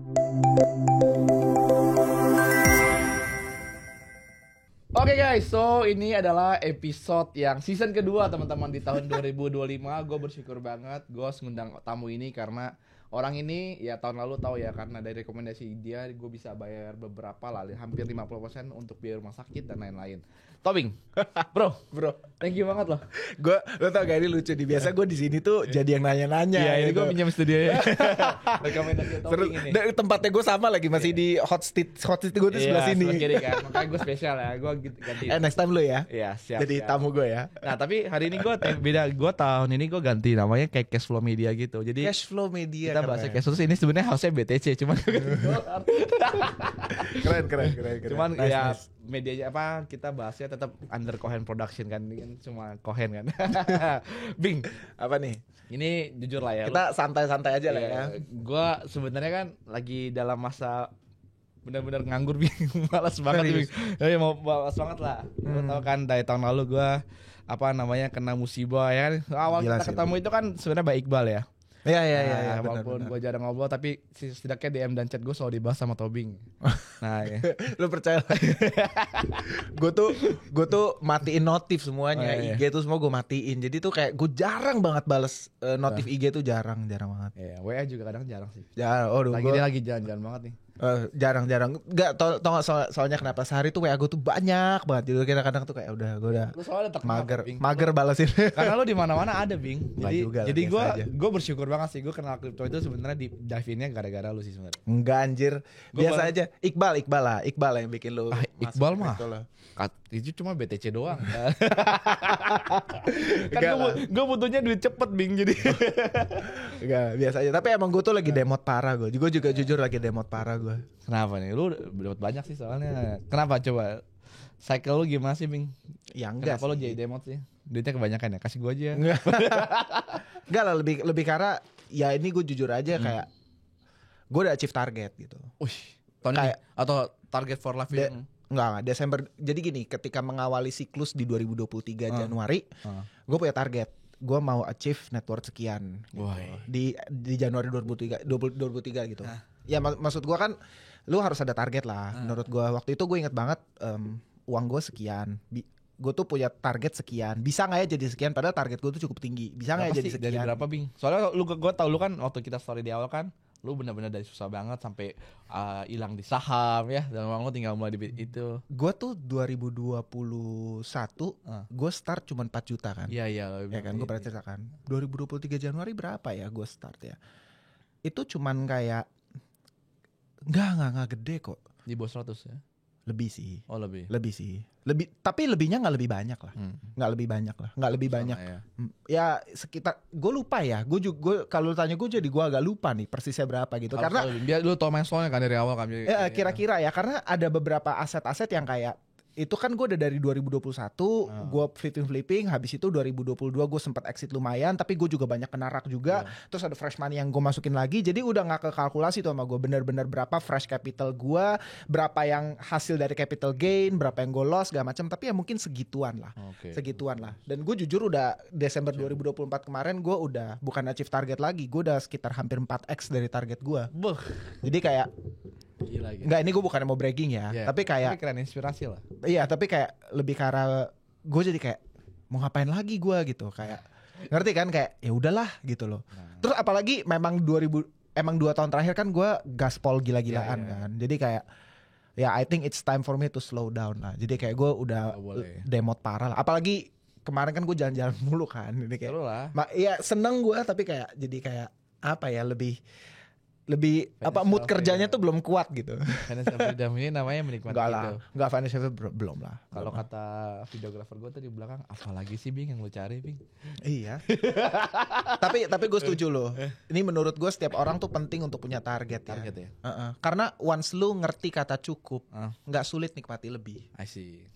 Oke guys, so ini adalah episode yang season kedua teman-teman di tahun 2025. Gue bersyukur banget gue ngundang tamu ini karena orang ini ya tahun lalu tahu ya, karena dari rekomendasi dia gue bisa bayar beberapa lah, hampir 50% untuk biaya rumah sakit dan lain-lain. Tobing, bro, thank you banget loh. Lo tau gak, ini lucu di biasa gue di sini tuh jadi yang nanya-nanya. Iya, ini gitu. gue pinjam studio ya. Rekomendasi Tobing ini. Dari tempatnya gue sama lagi, masih di hot seat gue tuh sebelah sini. Sebelah kiri kan, makanya gue spesial ya, gue ganti. Next time lo ya. Iya, siap. Jadi tamu gue ya. Nah tapi hari ini gue beda, gue tahun ini gue ganti namanya kayak Cashflow Media gitu. Jadi Cashflow Media. kita bahasnya cash flow, ini sebenarnya harusnya BTC, cuman keren. cuman Nice, ya nice. medianya apa, kita bahasnya tetap under Cohen Production kan, ini kan cuma Cohen kan. Bing, Apa nih? ini jujur lah ya, Kita santai-santai aja lah ya. gue sebenarnya kan lagi dalam masa benar-benar nganggur, Bing. Malas banget, Bing. Ya mau malas banget lah. Lo tau kan dari tahun lalu gue kena musibah ya kan. Awal Gila kita sih, ketemu itu kan sebenarnya Mbak Iqbal ya. Iya. Walaupun gue jarang ngobrol, tapi setidaknya DM dan chat gue selalu dibahas sama Tobing. Nah, ya. Lu percaya? Gue tuh matiin notif semuanya. Oh, iya. IG tuh semua gue matiin. Jadi tuh kayak gue jarang banget bales notif IG tuh jarang banget. Iya, WA juga kadang jarang sih. Jarang. Dia lagi jalan-jalan banget nih. Jarang. Enggak, tau gak soalnya kenapa sehari tuh WA gue tuh banyak banget. Jadi kadang-kadang tuh kayak gue udah Lu soalnya terkenal, Bing. mager balesin. Karena lu di mana-mana ada, Bing. Nggak juga lah, Jadi biasa aja. gue bersyukur banget sih, gue kenal kripto itu sebenarnya di dive-innya gara-gara lu sih sebenarnya. Enggak anjir. Biasa Gua aja. Iqbal yang bikin lu. masuk Iqbal ke mah. kripto lah. Itu cuma BTC doang. Kan Enggak lah. gue butuhnya duit cepet, Bing, jadi. Enggak, biasa aja. Tapi emang gue tuh lagi demot parah gue. Gue juga jujur lagi demot parah gue. Kenapa nih? Lu dapat banyak sih soalnya. Kenapa coba? Cycle lu gimana sih, Bing? Ya enggak. Kenapa lu jadi demot sih? Duitnya kebanyakan ya? Kasih gue aja. Enggak lah, lebih karena ya ini gue jujur aja kayak gue udah achieve target gitu. Wih, tahun ini Kayak- atau target for life De- yang Enggak, Desember. Jadi gini, ketika mengawali siklus di 2023 Januari, gue punya target. Gue mau achieve net worth sekian gitu. Woi. Di Januari 2023 gitu. Ya maksud gue kan lu harus ada target lah. Menurut gue waktu itu gue inget banget uang gue sekian. Gue tuh punya target sekian. Bisa nggak ya jadi sekian? Padahal target gue tuh cukup tinggi. Bisa nggak ya jadi sekian? Jadi berapa, Bing? Soalnya gue tau lu kan waktu kita story di awal kan, lu benar-benar dari susah banget sampai hilang di saham ya, dan uang lu tinggal mulai di itu. Gue tuh 2021 gue start cuma 4 juta kan. Iya. Ya kan, gue pernah cerita kan. 2023 Januari berapa ya gue start ya? Itu cuman kayak Enggak gede kok. Di bawah 100 ya. Lebih sih. Oh, lebih. Tapi lebihnya nggak lebih banyak lah. Nggak lebih banyak. Ya. Ya sekitar, gue lupa ya. Gue kalau tanya gue jadi gue agak lupa nih persisnya berapa gitu. Karena biar lu tau main soalnya kan dari awal kan. ya, kira-kira ya, karena ada beberapa aset-aset yang kayak itu kan gue udah dari 2021 gue flipping, habis itu 2022 gue sempat exit lumayan, tapi gue juga banyak kena rak juga. Terus ada fresh money yang gue masukin lagi, jadi udah nggak kekalkulasi tuh sama gue bener-bener berapa fresh capital gue, berapa yang hasil dari capital gain, berapa yang gue loss segala macam. Tapi ya mungkin segituan lah. Dan gue jujur udah Desember 2024 kemarin gue udah bukan achieve target lagi, gue udah sekitar hampir 4x dari target gue. Jadi kayak Gila. Enggak, ini gue bukan mau bragging ya, tapi kayak keren, inspirasi lah. iya, tapi kayak lebih karena gue jadi kayak mau ngapain lagi gue gitu, kayak ngerti kan, kayak ya udahlah gitu loh. Terus apalagi memang 2 tahun terakhir kan gue gaspol gila-gilaan kan. Jadi kayak ya I think it's time for me to slow down lah. Jadi kayak gue udah demot parah lah. Apalagi kemarin kan gue jalan-jalan mulu kan. Jadi kayak ya seneng gue, tapi kayak jadi kayak apa ya, lebih mood kerjanya tuh belum kuat gitu. Financial freedom ini namanya menikmati itu. Enggak financial freedom belum lah. Kalau kata videografer gue tadi di belakang, apalagi sih, Bing, yang lu cari, Bing? Iya. tapi gue setuju loh. Ini menurut gue setiap orang tuh penting untuk punya target ya. Karena once lu ngerti kata cukup, nggak sulit nikmati lebih. I see.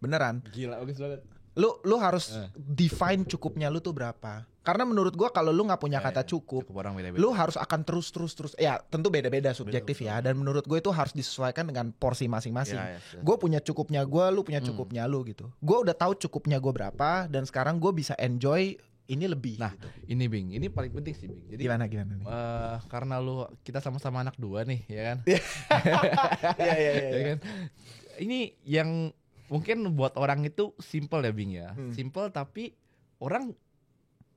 Beneran. Gila, bagus banget. Lu harus define cukupnya lu tuh berapa. Karena menurut gua kalau lu nggak punya kata cukup orang beda-beda. lu harus akan terus. Ya tentu beda-beda subjektif ya. Dan menurut gue itu harus disesuaikan dengan porsi masing-masing. Gue punya cukupnya gue, lu punya cukupnya lu gitu. Gue udah tahu cukupnya gue berapa, dan sekarang gue bisa enjoy ini lebih. Nah, gitu. ini Bing, ini paling penting sih Bing. Jadi Gimana nih? karena kita sama-sama anak 2 nih, ya kan? Iya. Ya kan? Ini yang mungkin buat orang itu simple ya Bing ya. Simple tapi orang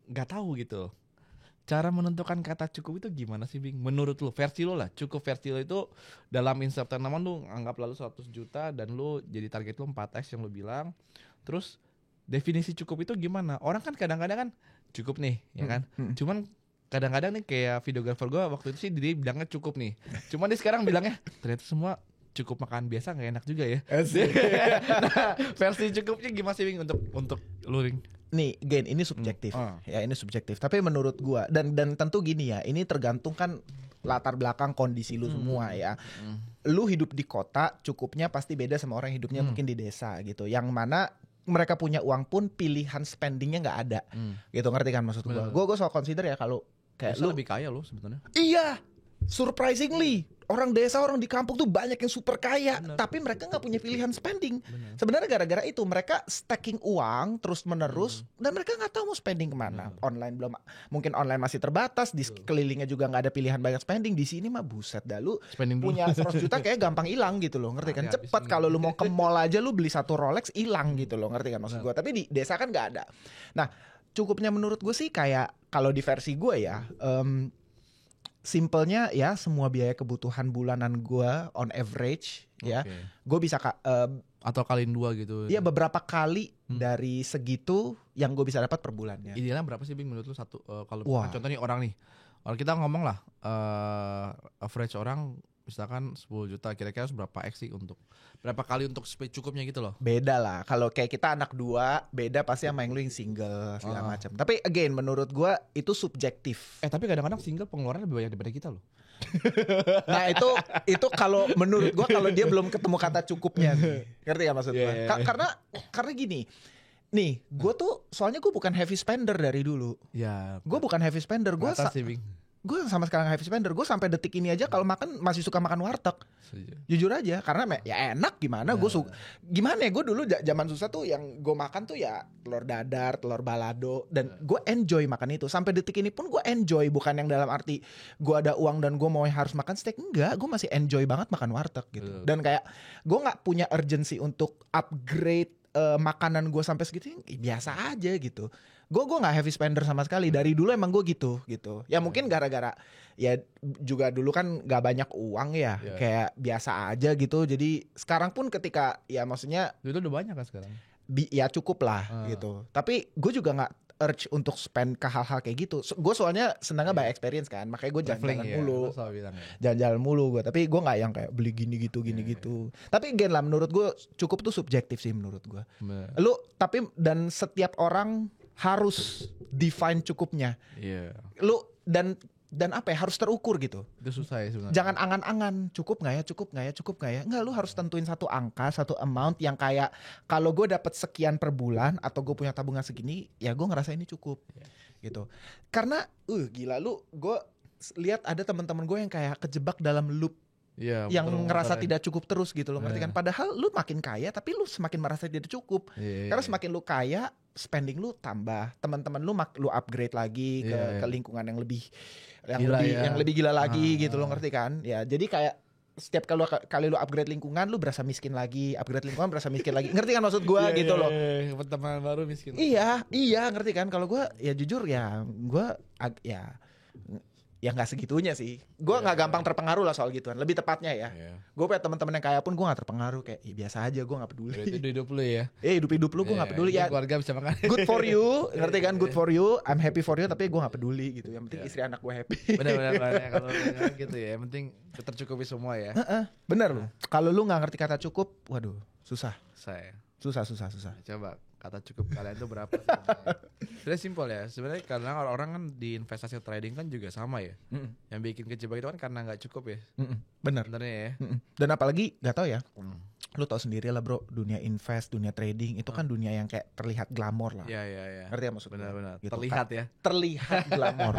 nggak tahu gitu. Cara menentukan kata cukup itu gimana sih Bing? Menurut lu, versi lu lah. Cukup versi lu itu dalam insert tanaman lu anggap lalu 100 juta dan lu jadi target lu 4x yang lu bilang. Terus definisi cukup itu gimana? Orang kan kadang-kadang kan cukup nih, ya kan? Cuman kadang-kadang nih kayak videografer gue waktu itu sih dia bilangnya cukup nih. Cuman dia sekarang bilangnya ternyata semua cukup makan biasa nggak enak juga ya. Nah, versi cukupnya gimana sih Bing untuk lu Bing? Nih, Gen, ini subjektif. Ya, ini subjektif. Tapi menurut gua dan tentu gini ya, ini tergantung kan latar belakang kondisi lu semua ya. Lu hidup di kota, cukupnya pasti beda sama orang yang hidupnya mungkin di desa gitu. Yang mana mereka punya uang pun pilihan spendingnya nggak ada. Gitu, ngerti kan maksud gua? Gua soal consider ya kalau kayak lu lebih kaya lu sebetulnya. Iya, surprisingly orang desa, orang di kampung tuh banyak yang super kaya. Tapi mereka gak punya pilihan spending. Sebenarnya gara-gara itu mereka stacking uang terus menerus. Dan mereka gak tahu mau spending kemana. Online belum, mungkin online masih terbatas. Di sekelilingnya juga gak ada pilihan banyak spending. Di sini mah buset dah, lu punya 100 juta kayak gampang hilang gitu loh. Ngerti kan? Cepat kalau lu mau ke mall aja lu beli satu Rolex hilang gitu loh. Ngerti kan maksud gue? Tapi di desa kan gak ada. Nah, cukupnya menurut gue sih kayak kalau di versi gue ya, simpelnya ya semua biaya kebutuhan bulanan gue on average ya, gue bisa atau kaliin 2 gitu. Iya, beberapa kali dari segitu yang gue bisa dapat per bulannya. Idealnya berapa sih Bing menurut lu satu kalau contohnya orang nih, kalau kita ngomong lah average orang misalkan 10 juta, kira-kira berapa X sih untuk berapa kali untuk cukupnya gitu loh? Beda lah, kalau kayak kita anak 2 beda pasti sama yang lu yang single segala macam. Tapi again menurut gue itu subjektif. Tapi kadang-kadang single pengeluaran lebih banyak daripada kita loh. Nah itu kalau menurut gue kalau dia belum ketemu kata cukupnya nih. Ngerti gak maksud gue? Karena gini. Nih, gue tuh soalnya gue bukan heavy spender dari dulu. Ya. Gue bukan heavy spender. Gue sama sekarang heavy spender. Gue sampai detik ini aja kalau makan masih suka makan warteg. Jujur aja, karena ya enak gimana. Gue gimana ya, gue dulu zaman susah tuh yang gue makan tuh ya telur dadar, telur balado, dan gue enjoy makan itu. Sampai detik ini pun gue enjoy, bukan yang dalam arti gue ada uang dan gue mau harus makan steak. Enggak, gue masih enjoy banget makan warteg gitu. Dan kayak gue nggak punya urgency untuk upgrade makanan gue sampai segitu. Biasa aja gitu. Gue nggak heavy spender sama sekali. Dari dulu emang gue gitu. Ya mungkin gara-gara ya juga dulu kan nggak banyak uang ya, kayak biasa aja gitu. Jadi sekarang pun ketika ya maksudnya itu udah banyak kan sekarang. Ya cukup lah gitu. Tapi gue juga nggak urge untuk spend ke hal-hal kayak gitu. Gue soalnya senangnya by experience kan, makanya gue jalan-jalan mulu, jalan-jalan mulu gue. Tapi gue nggak yang kayak beli gini gitu. Tapi again lah, menurut gue cukup tuh subjektif sih menurut gue. Lu tapi dan setiap orang harus define cukupnya. Lu dan apa ya, harus terukur gitu. Itu susah ya sebenarnya. Jangan angan-angan, cukup nggak ya. Enggak, lu harus tentuin satu angka, satu amount yang kayak kalau gue dapet sekian per bulan atau gue punya tabungan segini, ya gue ngerasa ini cukup. Gitu. Karena gila lu, gue lihat ada teman-teman gue yang kayak kejebak dalam loop. Yang ngerasa tidak cukup terus gitu loh, ngerti kan? Padahal lu makin kaya tapi lu semakin merasa tidak cukup. Karena semakin lu kaya, spending lu tambah, teman-teman lu upgrade lagi ke lingkungan yang lebih gila lagi gitu loh, ngerti kan? Ya, jadi kayak setiap kali lu upgrade lingkungan, lu berasa miskin lagi, upgrade lingkungan berasa miskin lagi. Ngerti kan maksud gua gitu loh. Teman baru miskin. Iya, ngerti kan? Kalau gua ya jujur ya, gua ya nggak segitunya sih. Gue nggak gampang terpengaruh lah soal gituan. Lebih tepatnya ya. Gue punya teman-teman yang kaya pun gue nggak terpengaruh. Kayak biasa aja, gue nggak peduli. Itu hidup lu ya. Hidup lu gue nggak peduli ya. Keluarga bisa makan. Good for you, ngerti kan? Good for you. I'm happy for you. Tapi gue nggak peduli gitu. Yang penting istri anak gue happy. Benar kalau gitu ya. Yang penting tercukupi semua ya. Bener loh. Kalau lu nggak ngerti kata cukup, waduh, susah. Susah. Coba kata cukup kalian itu berapa? Sebenarnya simpel ya. Sebenarnya karena orang-orang kan di investasi trading kan juga sama ya. Yang bikin kejebak itu kan karena nggak cukup ya. Bener. Benernya ya. Dan apalagi nggak tahu ya. Lu tau sendiri lah bro, dunia invest, dunia trading itu kan dunia yang kayak terlihat glamor lah. Iya. Ngerti ya maksudnya? Benar. Gitu. Terlihat glamor.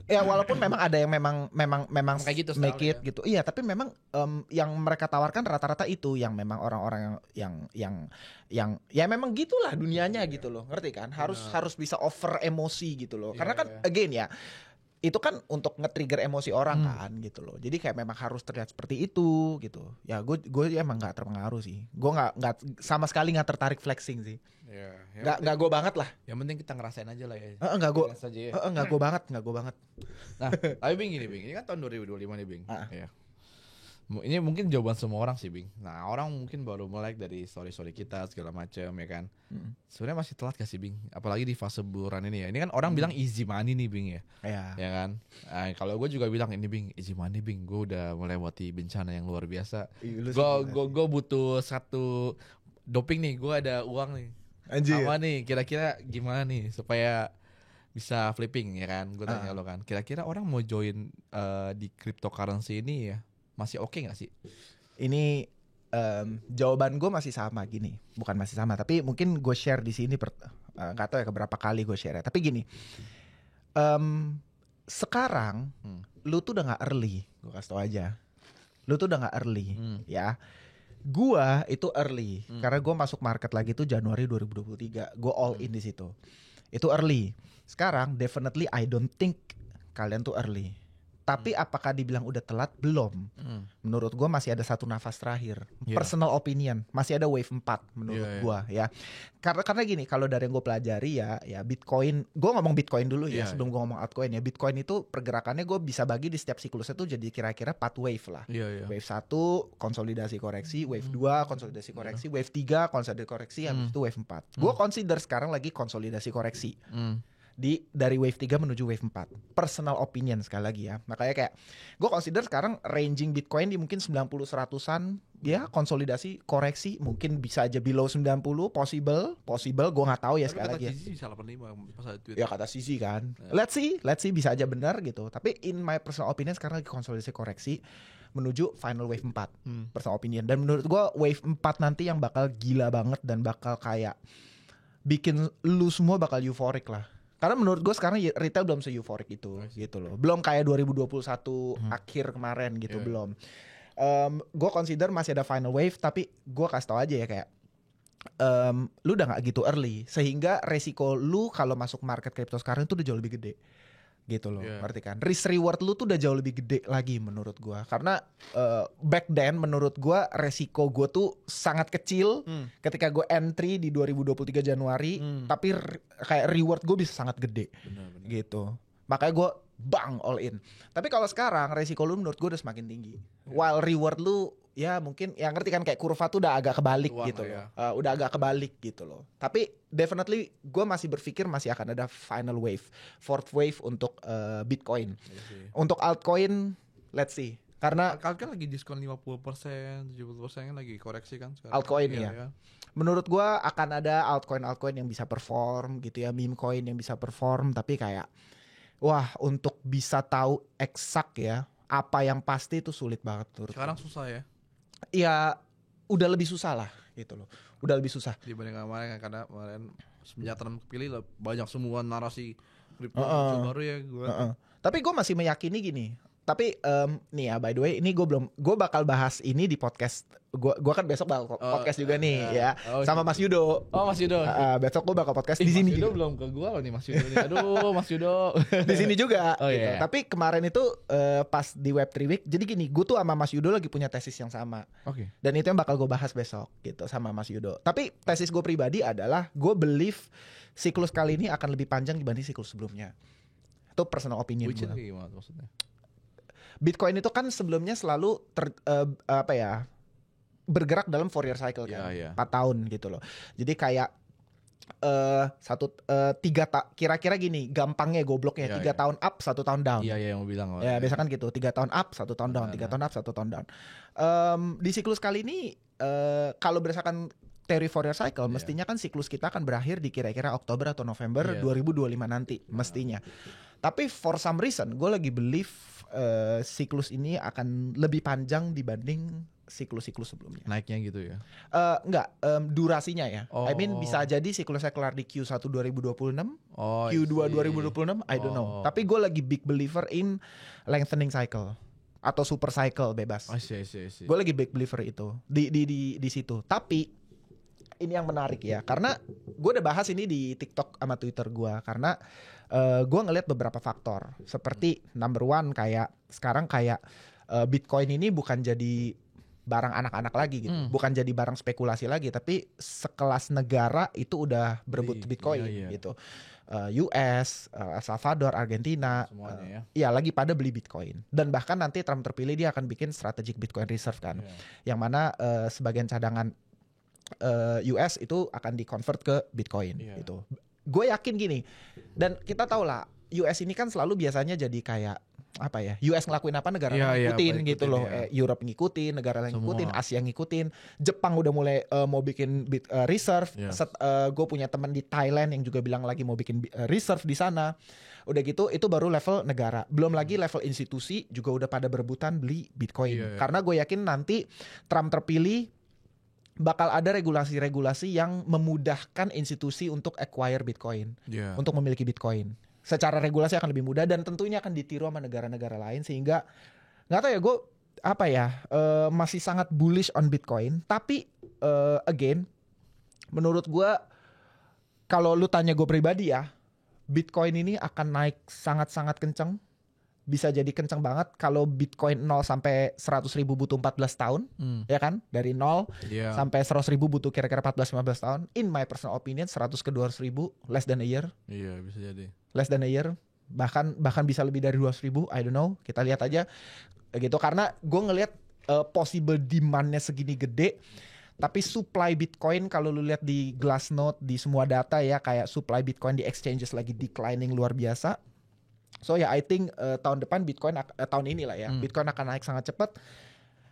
Ya walaupun memang ada yang memang kayak gitu make it ya. Gitu. Iya, tapi memang yang mereka tawarkan rata-rata itu yang memang orang-orang yang ya memang gitu gitulah dunianya gitu loh, ngerti kan? Harus bisa over emosi gitu loh. Karena kan again ya, itu kan untuk nge-trigger emosi orang kan gitu loh. Jadi kayak memang harus terlihat seperti itu gitu. Ya gue emang nggak terpengaruh sih. Gue nggak sama sekali nggak tertarik flexing sih. Nggak gue banget lah. Yang penting kita ngerasain aja lah ya. Nggak gue banget. Nah, tapi Bing gini Bing, ini kan tahun 2025 nih Bing. Ya. Ini mungkin jawaban semua orang sih Bing. Nah orang mungkin baru melek dari story kita segala macam ya kan. Sebenarnya masih telat gak sih Bing? Apalagi di fase buruan ini ya. Ini kan orang bilang easy money nih Bing ya. Ya kan. Nah, kalau gue juga bilang ini Bing easy money Bing. Gue udah melewati bencana yang luar biasa. Gue butuh satu doping nih. Gue ada uang nih. Anjir. Apa nih? Kira-kira gimana nih supaya bisa flipping ya kan? Gue tanya lo kan. Kira-kira orang mau join di cryptocurrency ini ya? Masih oke gak sih? Ini jawaban gue masih sama gini, bukan masih sama, tapi mungkin gue share di sini, nggak tahu ya keberapa kali gue share ya. Tapi gini, sekarang lu tuh udah nggak early, gue kasih tau aja, lu tuh udah nggak early, ya. Gua itu early, karena gue masuk market lagi tuh Januari 2023, gue all in di situ. Itu early. Sekarang definitely I don't think kalian tuh early. Tapi apakah dibilang udah telat? Belum. Menurut gue masih ada satu nafas terakhir. Personal opinion, masih ada wave 4 menurut gue ya. Karena gini, kalau dari yang gue pelajari ya Bitcoin, gue ngomong Bitcoin dulu ya sebelum gue ngomong altcoin ya. Bitcoin itu pergerakannya gue bisa bagi di setiap siklusnya tuh jadi kira-kira 4 wave lah. Wave 1 konsolidasi koreksi, wave 2 konsolidasi koreksi, wave 3 konsolidasi koreksi, habis itu wave 4. Gue consider sekarang lagi konsolidasi koreksi. Dari wave 3 menuju wave 4. Personal opinion sekali lagi ya. Makanya kayak gue consider sekarang ranging Bitcoin di mungkin 90-100an ya, konsolidasi koreksi mungkin bisa aja below 90, possible gue nggak tahu ya. Tapi sekali lagi ya. Bisa 85 pas ada tweet. Ya kata Sisi kan. Let's see bisa aja benar gitu. Tapi in my personal opinion sekarang lagi konsolidasi koreksi menuju final wave 4. Personal opinion. Dan menurut gue wave 4 nanti yang bakal gila banget dan bakal kayak bikin lu semua bakal euforik lah. Karena menurut gue sekarang retail belum se-euforik itu gitu loh. Belum kayak 2021 akhir kemarin gitu, belum. Gue consider masih ada final wave, tapi gue kasih tau aja ya kayak lu udah gak gitu early, sehingga resiko lu kalau masuk market crypto sekarang itu udah jauh lebih gede gitu loh, ngerti kan? Risk reward lu tuh udah jauh lebih gede lagi menurut gua. Karena back then menurut gua resiko gua tuh sangat kecil ketika gua entry di 2023 Januari, tapi kayak reward gua bisa sangat gede. Bener. Gitu. Makanya gua bang all in. Tapi kalau sekarang resiko lu menurut gua udah semakin tinggi. While reward lu ya mungkin ya ngerti kan kayak kurva tuh udah agak kebalik gitu loh. Udah agak kebalik gitu loh. Tapi definitely gue masih berpikir masih akan ada final wave, fourth wave untuk Bitcoin. Untuk altcoin let's see. Karena altcoin lagi diskon 50%, 70% kan lagi koreksi kan sekarang. Altcoin ya. Menurut gue akan ada altcoin yang bisa perform gitu ya, meme coin yang bisa perform, tapi kayak wah untuk bisa tahu eksak ya apa yang pasti itu sulit banget menurut sekarang gue. Susah ya. Ya udah lebih susah lah gitu loh. Udah lebih susah dibanding kemarin kan, karena kemarin semenjak Trump kepilih banyak semua narasi kripto baru ya gue. Tapi gue masih meyakini gini. Tapi nih ya by the way, ini gue bakal bahas ini di podcast. Gue kan besok bakal podcast juga nih ya sama Mas Yudo. Mas Yudo. Besok gue bakal podcast di sini. Mas Yudo belum ke gue loh nih Mas Yudo. Aduh Mas Yudo. Di sini juga. Gitu. Tapi kemarin itu pas di Web3 Week, jadi gini, gue tuh sama Mas Yudo lagi punya tesis yang sama. Dan itu yang bakal gue bahas besok gitu sama Mas Yudo. Tapi tesis gue pribadi adalah gue believe siklus kali ini akan lebih panjang dibanding siklus sebelumnya. Itu personal opinion gue. Gimana maksudnya? Bitcoin itu kan sebelumnya selalu bergerak dalam 4-year cycle kan, 4 tahun gitu loh. Jadi kayak kira-kira gini, gampangnya gobloknya 3 tahun up 1 tahun down. Iya yang mau bilang. Ya biasa kan gitu, 3 tahun up 1 tahun down, 3 tahun up 1 tahun down. Di siklus kali ini kalau berdasarkan teori 4-year cycle, mestinya kan siklus kita akan berakhir di kira-kira Oktober atau November 2025 nanti, mestinya. Tapi for some reason, gue lagi believe siklus ini akan lebih panjang dibanding siklus-siklus sebelumnya. Naiknya gitu ya? Enggak, durasinya ya. I mean bisa jadi siklusnya kelar di Q1 2026, Q2 2026, I don't know. Tapi gue lagi big believer in lengthening cycle atau super cycle bebas. I see. Gue lagi big believer itu di situ. Tapi ini yang menarik ya, karena gue udah bahas ini di TikTok sama Twitter gue, karena gue ngelihat beberapa faktor seperti number one kayak sekarang kayak Bitcoin ini bukan jadi barang anak-anak lagi gitu, bukan jadi barang spekulasi lagi, tapi sekelas negara itu udah berebut Bitcoin gitu. US, El Salvador, Argentina, semuanya ya lagi pada beli Bitcoin. Dan bahkan nanti Trump terpilih dia akan bikin strategic Bitcoin reserve kan, yang mana sebagian cadangan US itu akan di-convert ke Bitcoin gitu. Gue yakin gini, dan kita tahu lah US ini kan selalu biasanya jadi kayak apa ya, US ngelakuin apa negara ngikutin gitu loh. Europe ngikutin, negara lain ngikutin, Asia ngikutin, Jepang udah mulai mau bikin reserve. Gue punya teman di Thailand yang juga bilang lagi mau bikin reserve di sana. Udah gitu itu baru level negara, belum lagi level institusi juga udah pada berebutan beli Bitcoin. Karena gue yakin nanti Trump terpilih bakal ada regulasi-regulasi yang memudahkan institusi untuk acquire Bitcoin, untuk memiliki Bitcoin. Secara regulasi akan lebih mudah dan tentunya akan ditiru sama negara-negara lain, sehingga nggak tahu ya, gue apa ya, masih sangat bullish on Bitcoin. Tapi again, menurut gue kalau lu tanya gue pribadi ya, Bitcoin ini akan naik sangat-sangat kenceng. Bisa jadi kenceng banget kalau Bitcoin 0 sampai 100 ribu butuh 14 tahun, ya kan? Dari 0 sampai 100 ribu butuh kira-kira 14-15 tahun. In my personal opinion, 100 ke 200 ribu less than a year. Iya, bisa jadi. Less than a year, bahkan bisa lebih dari 200 ribu, I don't know. Kita lihat aja gitu, karena gue ngelihat possible demand-nya segini gede. Tapi supply Bitcoin kalau lu lihat di Glassnode, di semua data ya, kayak supply Bitcoin di exchanges lagi declining luar biasa. So ya, I think tahun depan Bitcoin tahun ini lah ya, Bitcoin akan naik sangat cepat.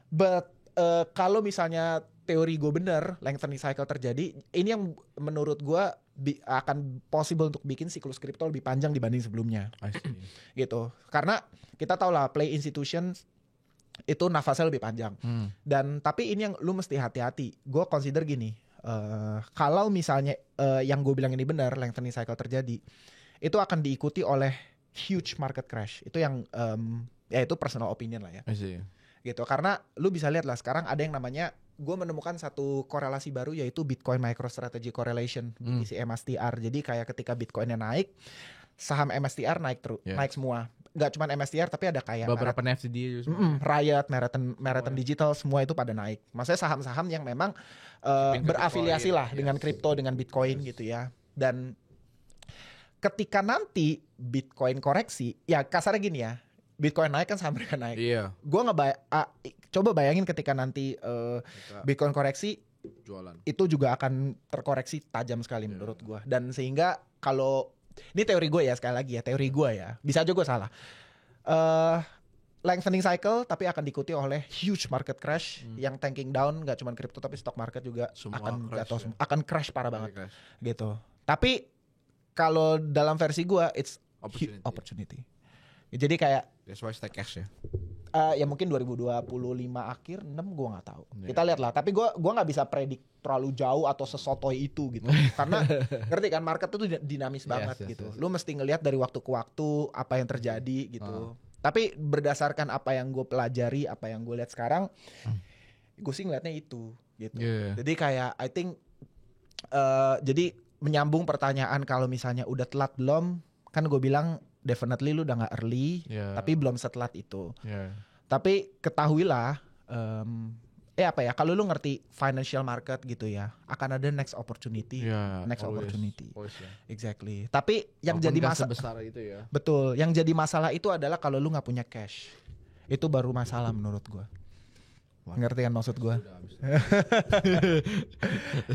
But kalau misalnya teori gue bener, lengthening cycle terjadi, ini yang menurut gue akan possible untuk bikin siklus kripto lebih panjang dibanding sebelumnya. Gitu. Karena kita tahu lah play institution itu nafasnya lebih panjang. Dan tapi ini yang lu mesti hati-hati. Gue consider gini, kalau misalnya yang gue bilang ini benar, lengthening cycle terjadi, itu akan diikuti oleh huge market crash. Itu yang ya itu personal opinion lah ya. Gitu. Karena lu bisa lihat lah sekarang ada yang namanya, gue menemukan satu korelasi baru yaitu Bitcoin MicroStrategy Correlation, BTC MSTR. Jadi kayak ketika Bitcoinnya naik, saham MSTR naik naik semua. Gak cuma MSTR tapi ada kayak beberapa NFT dia juga. Riot, Marathon Digital, semua itu pada naik. Maksudnya saham-saham yang memang berafiliasi lah dengan kripto, dengan Bitcoin gitu ya. Dan ketika nanti Bitcoin koreksi, ya kasarnya gini ya, Bitcoin naik kan saham mereka naik. Gue coba bayangin ketika nanti Bitcoin koreksi, jualan. Itu juga akan terkoreksi tajam sekali menurut gue. Dan sehingga kalau, ini teori gue ya, sekali lagi ya, teori gue ya, bisa aja gue salah. Lengthening cycle tapi akan diikuti oleh huge market crash yang tanking down, gak cuma kripto tapi stock market juga semua akan jatuh, akan crash parah banget gitu. Tapi kalau dalam versi gue, it's opportunity. Jadi kayak that's why stay cash ya. Ya mungkin 2025 akhir 6 gue nggak tahu. Kita lihat lah. Tapi gue nggak bisa predik terlalu jauh atau sesotoy itu gitu. Karena ngerti kan, market itu dinamis banget gitu. Lu mesti ngelihat dari waktu ke waktu apa yang terjadi gitu. Tapi berdasarkan apa yang gue pelajari, apa yang gue lihat sekarang, gue sih ngeliatnya itu gitu. Jadi kayak I think jadi menyambung pertanyaan kalau misalnya udah telat belum, kan gue bilang definitely lu udah gak early, tapi belum setelat itu. Tapi ketahuilah, apa ya, kalau lu ngerti financial market gitu ya, akan ada next opportunity, opportunity. Exactly. Tapi yang jadi masalah itu ya. Betul, yang jadi masalah itu adalah kalau lu gak punya cash. Itu baru masalah menurut gue. Ngerti kan maksud gue?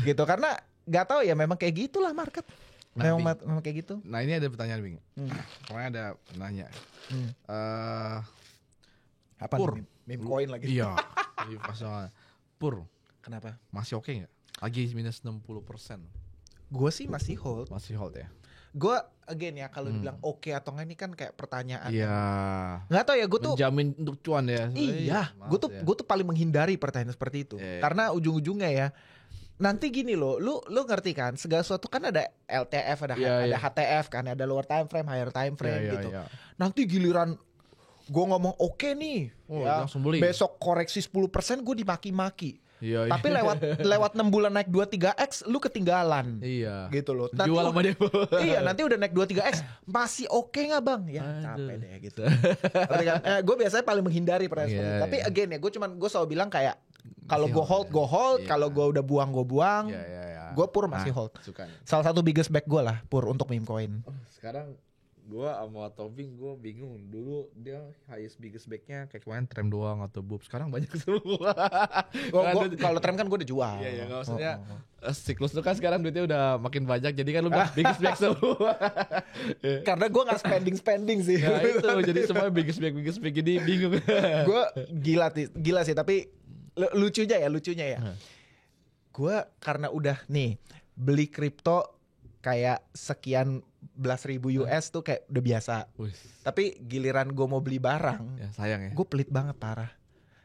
Gitu, karena gak tahu ya, memang kayak gitulah market. Memang kayak gitu. Nah ini ada pertanyaan Bing. Kemarin ada nanya. Apa? Meme coin lagi. Iya. Pas Pur. Kenapa? Masih oke nggak? Lagi minus 60%. Gue sih masih hold. Masih hold ya. Gue again ya, kalau dibilang oke atau enggak ini kan kayak pertanyaan. Iya. Nggak tahu ya, gue tuh menjamin untuk cuan ya. Iya. Gue tuh paling menghindari pertanyaan seperti itu. Karena ujung-ujungnya ya, nanti gini loh, lu ngerti kan, segala sesuatu kan ada LTF, ada HTF kan, ada lower time frame, higher time frame gitu. Nanti giliran gue ngomong oke nih, langsung beli. Besok koreksi 10% gue dimaki-maki. Iya. Tapi lewat 6 bulan naik 2-3x lu ketinggalan. Iya. Gitu loh. Nanti Jual sama dia. iya, nanti udah naik 2-3x masih oke nggak bang? Ya capek deh gitu. Gue biasanya paling menghindari perasaan seperti itu. Tapi again ya, gue selalu bilang kayak kalau gue hold, kalau gue udah buang gue buang. Gue pur masih hold. Salah satu biggest back gue lah pur untuk meme coin. Sekarang gue sama Tobing gue bingung. Dulu dia highest biggest backnya kayak kemarin tram doang atau boob. Sekarang banyak semua. Kalau tram kan gue udah jual. Iya nggak maksudnya siklus lu kan sekarang duitnya udah makin banyak. Jadi kan lu biggest back semua. Karena gue nggak spending sih. Ya itu jadi semua biggest back ini bingung. Gue gila sih tapi lucunya ya. Gue karena udah nih beli kripto kayak sekian belas ribu US tuh kayak udah biasa. Tapi giliran gue mau beli barang, ya, sayang ya. Gue pelit banget parah.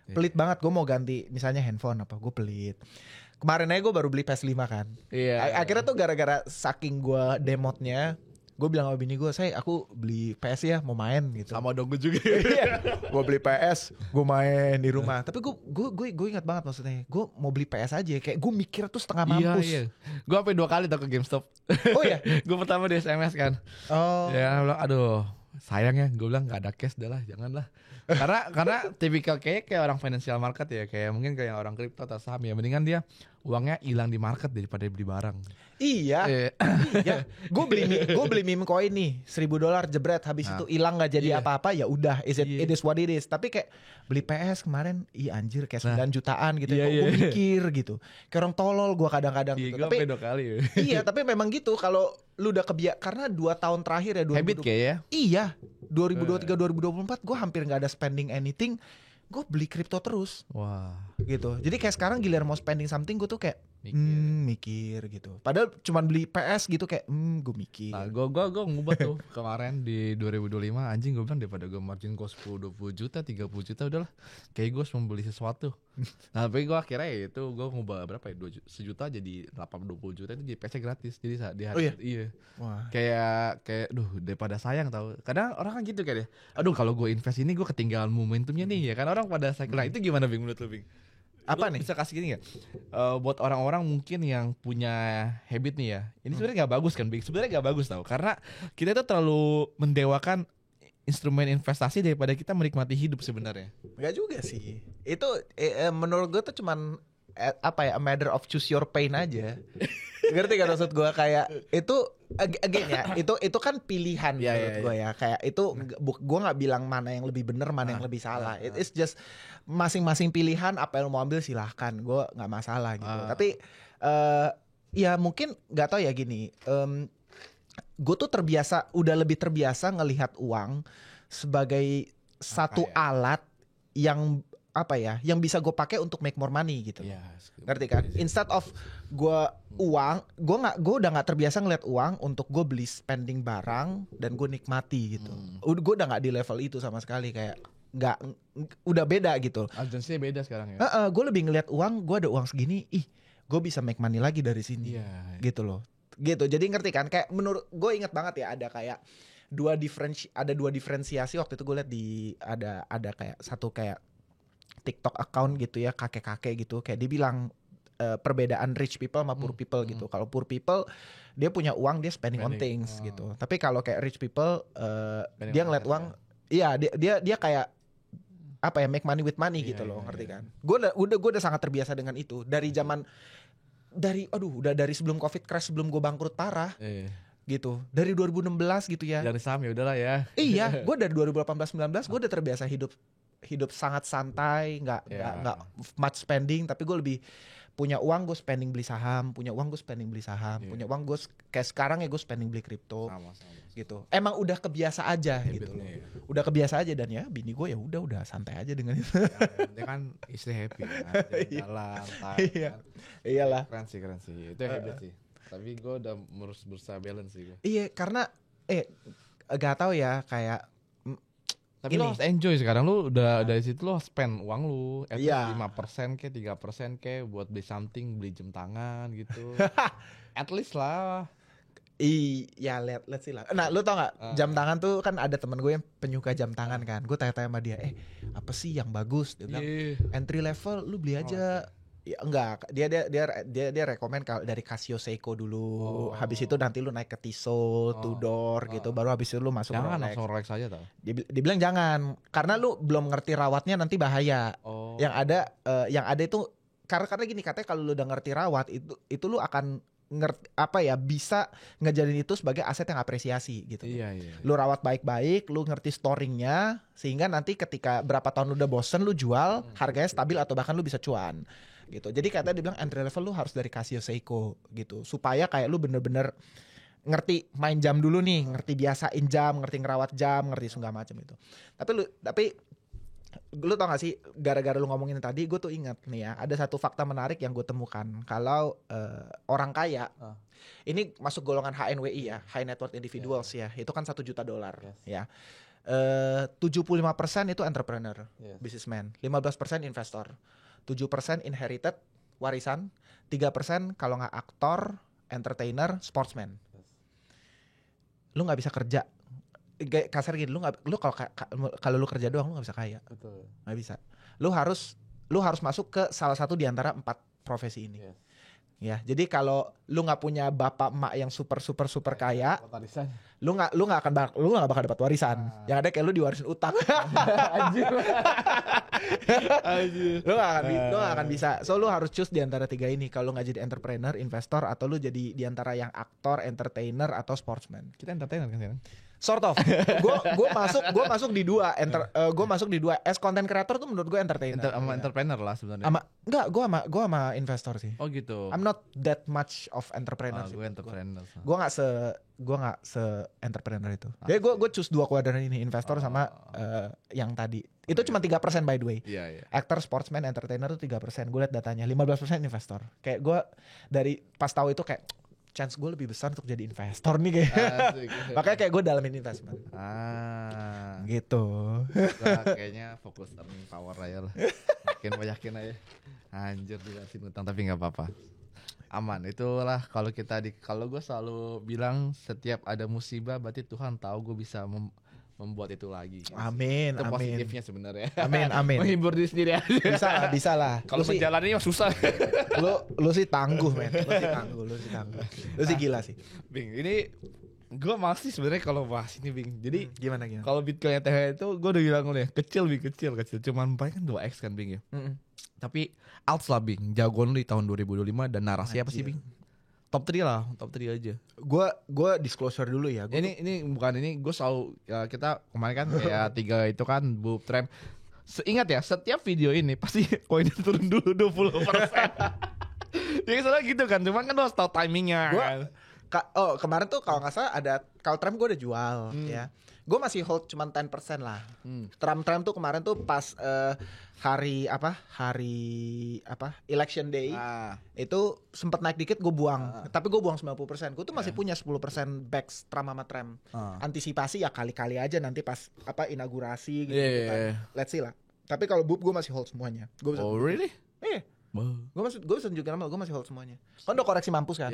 Pelit banget, gue mau ganti misalnya handphone apa, gue pelit. Kemarin aja gue baru beli PS5 kan. Iya. Akhirnya tuh gara-gara saking gue demotnya, gue bilang sama bini gue, aku beli PS ya mau main gitu. Sama dong gue juga. Gue beli PS, gue main di rumah. Tapi gue ingat banget maksudnya, gue mau beli PS aja. Kayak gue mikir tuh setengah mampus. Iya. Gue sampai 2 kali tau ke GameStop. Oh iya. Gue pertama di SMS kan. Oh. Ya bilang aduh sayang ya. Gue bilang gak ada cash dah lah, janganlah. Karena tipikal kayak orang financial market ya, kayak mungkin kayak orang kripto atau saham ya, mendingan dia uangnya hilang di market daripada beli barang. Iya. Gue beli meme coin nih $1,000 jebret, habis itu hilang nggak jadi apa-apa, ya udah it is what it is. Tapi kayak beli PS kemarin, anjir kayak 9 jutaan gitu. Gue mikir gitu, kayak orang tolol gue kadang-kadang gitu. Tapi 2 kali ya. Iya, tapi memang gitu kalau lu udah karena 2 tahun terakhir ya 2020. Habit kayak ya. Iya, 2023 2024 gue hampir nggak ada spending anything. Gue beli kripto terus. Wah. Gitu. Jadi kayak sekarang giliran mau spending something gue tuh kayak mikir gitu. Padahal cuman beli PS gitu kayak gue mikir. Nah, gue ngubah tuh kemarin di 2025 anjing, gue bilang daripada gue margin call 10 20 juta 30 juta udahlah. Kayak gue harus membeli sesuatu. Nah, tapi gue akhirnya ya itu gue ngubah berapa ya? 2 sejuta jadi 20 juta itu jadi PS gratis. Jadi di hari iya. Wah. Kayak daripada sayang tau. Kadang orang kan gitu kayak aduh kalau gue invest ini gue ketinggalan momentumnya nih ya kan, orang pada cycle. Nah, itu gimana Bing menurut lu Bing? Apa lu nih? Bisa kasih gini gak? Buat orang-orang mungkin yang punya habit nih ya, ini sebenarnya nggak bagus kan Bing? Sebenarnya nggak bagus tau, karena kita tuh terlalu mendewakan instrumen investasi daripada kita menikmati hidup sebenarnya. Gak juga sih. Itu menurut gue tuh cuman a matter of choose your pain aja. Ngerti gak maksud gue? Kayak itu again ya, itu kan pilihan menurut gue ya. Kayak itu gue nggak bilang mana yang lebih benar, mana yang lebih salah. It is just masing-masing pilihan, apa yang lo mau ambil silahkan, gue nggak masalah gitu. Tapi ya mungkin nggak tahu ya gini. Gue tuh udah lebih terbiasa ngelihat uang sebagai satu alat yang yang bisa gue pakai untuk make more money gitu. Ngerti kan? Instead of gue udah nggak terbiasa ngeliat uang untuk gue beli spending barang dan gue nikmati gitu. Gue udah nggak di level itu sama sekali, kayak udah beda gitu. Agensinya beda sekarang ya. Gue lebih ngeliat uang, gue ada uang segini, gue bisa make money lagi dari sini. Gitu loh. Gitu. Jadi ngerti kan? Kayak menurut gue ingat banget ya, ada kayak dua diferensiasi waktu itu gue liat ada kayak satu kayak TikTok account gitu ya, kakek-kakek gitu, kayak dia bilang perbedaan rich people sama poor people gitu. Kalau poor people dia punya uang, dia spending on things gitu. Tapi kalau kayak rich people dia ngeliat uang, dia kayak make money with money gitu loh, ngerti kan? Gue udah sangat terbiasa dengan itu dari sebelum Covid crash, sebelum gue bangkrut parah. Gitu. Dari 2016 gitu ya. Dari saham ya udahlah ya. Iya, gue dari 2018-19 gue udah terbiasa hidup sangat santai, nggak much spending, tapi gue lebih punya uang gue spending beli saham, punya uang gue spending beli saham, punya uang gue kayak sekarang ya gue spending beli kripto, gitu. Emang udah kebiasa aja gitu loh. Udah kebiasa aja, dan ya bini gue ya udah santai aja dengan itu. Dia kan istri happy kan, jalan, iyalah. Keren sih, itu habit sih. Tapi gue udah berusaha balance sih gue. Iya, karena gak tahu ya kayak. Tapi lo harus enjoy sekarang, lu udah dari situ lo spend uang lu at least 5% ke 3% ke buat beli something, beli jam tangan gitu. At least lah. Iya, let's see lah. Nah, lu tau gak, jam tangan tuh kan ada temen gue yang penyuka jam tangan kan. Gue tanya-tanya sama dia, apa sih yang bagus? Dia bilang, entry level lu beli aja Ya, enggak, dia rekomen kalau dari Casio Seiko dulu. Habis itu nanti lu naik ke Tissot, Tudor gitu. Baru habis itu lu masuk Jangan Rolex. langsung Rolex aja tau. Dibilang jangan, karena lu belum ngerti rawatnya nanti bahaya. Yang ada itu karena gini, katanya kalau lu udah ngerti rawat itu lu akan ngerti bisa ngejadiin itu sebagai aset yang apresiasi gitu. Iya. Lu rawat baik-baik, lu ngerti storingnya, sehingga nanti ketika berapa tahun lu udah bosen lu jual, harganya stabil atau bahkan lu bisa cuan gitu. Jadi katanya dibilang entry level lu harus dari Casio Seiko gitu, supaya kayak lu bener-bener ngerti main jam dulu nih, ngerti biasain jam, ngerti ngerawat jam, ngerti segala macam itu. Tapi lu tau gak sih, gara-gara lu ngomongin tadi, gue tuh ingat nih ya, ada satu fakta menarik yang gue temukan. Kalau orang kaya, ini masuk golongan HNWI ya, High Net Worth Individuals ya, itu kan $1 juta ya. 75% itu entrepreneur, businessman, 15% investor, 7% inherited, warisan, 3% kalau gak aktor, entertainer, sportsman. Lu gak bisa kerja. Kasar gini, lu kalau lu kerja doang lu nggak bisa kaya. Betul. Nggak bisa. Lu harus masuk ke salah satu di antara 4 profesi ini. Ya, jadi kalau lu nggak punya bapak emak yang super kaya, lu nggak bakal dapat warisan. Yang ada kayak lu diwarisin utang. Lu nggak akan bisa. So lu harus choose di antara 3 ini. Kalau nggak jadi entrepreneur, investor, atau lu jadi di antara yang aktor, entertainer, atau sportsman. Kita entertainer kan sekarang? Sort of. Gue masuk di 2. Gue masuk di 2. As content creator tuh menurut gue entertainer. Sama entrepreneur lah sebenarnya. Gue sama investor sih. Oh gitu. I'm not that much of entrepreneur. Gue entrepreneur. Gue nggak se entrepreneur itu. Jadi gue choose 2 kuadran ini, investor sama yang tadi. Itu cuma 3% by the way. Iya. Actor, sportsman, entertainer tuh 3%. Gue liat datanya. 15% investor. Kayak gue dari pas tahu itu kayak chance gue lebih besar untuk jadi investor nih kayak. Makanya kayak gue dalamin investment. Gitu. Kayaknya fokus earning power aja lah. Makin aja. Anjir dikasih utang tapi nggak apa-apa. Aman. Itulah kalau gue selalu bilang setiap ada musibah berarti Tuhan tahu gue bisa membuat itu lagi. Amin. Itu positifnya sebenarnya. Amin. Menghibur diri sendiri aja. Bisa lah. Kalau menjalani susah. Lu sih tangguh, men. Lu sih gila sih. Bing, ini gue masih sebenarnya kalau bahas ini, Bing. Jadi gimana? Kalau Bitcoin ETH itu gue udah bilang nih, kecil. Cuman paling kan 2x kan, Bing ya. Tapi alts lah, Bing. Jagoan lu di tahun 2025 dan narasi apa sih, Bing? Top 3 aja. Gue disclosure dulu ya. Ini gue selalu kita kemarin kan kayak 3 itu kan Boop Tramp. Ingat ya, setiap video ini pasti koinnya turun dulu 20%. Ya soalnya gitu kan, cuman kan lo harus tahu timingnya kan. Kemarin tuh kalau nggak salah ada kalau Trump gue udah jual ya. Gue masih hold cuman 10% lah. Trump tuh kemarin tuh pas hari election day itu sempat naik dikit gue buang. Tapi gue buang 90%. Gue tuh masih punya 10% backs Trump sama Trump. Antisipasi ya kali-kali aja nanti pas inaugurasi gitu kan. Let's see lah. Tapi kalau Boop gue masih hold semuanya. Really? Iya. Gue bisa tunjukin nama, gue masih hold semuanya. Kan udah koreksi mampus kan?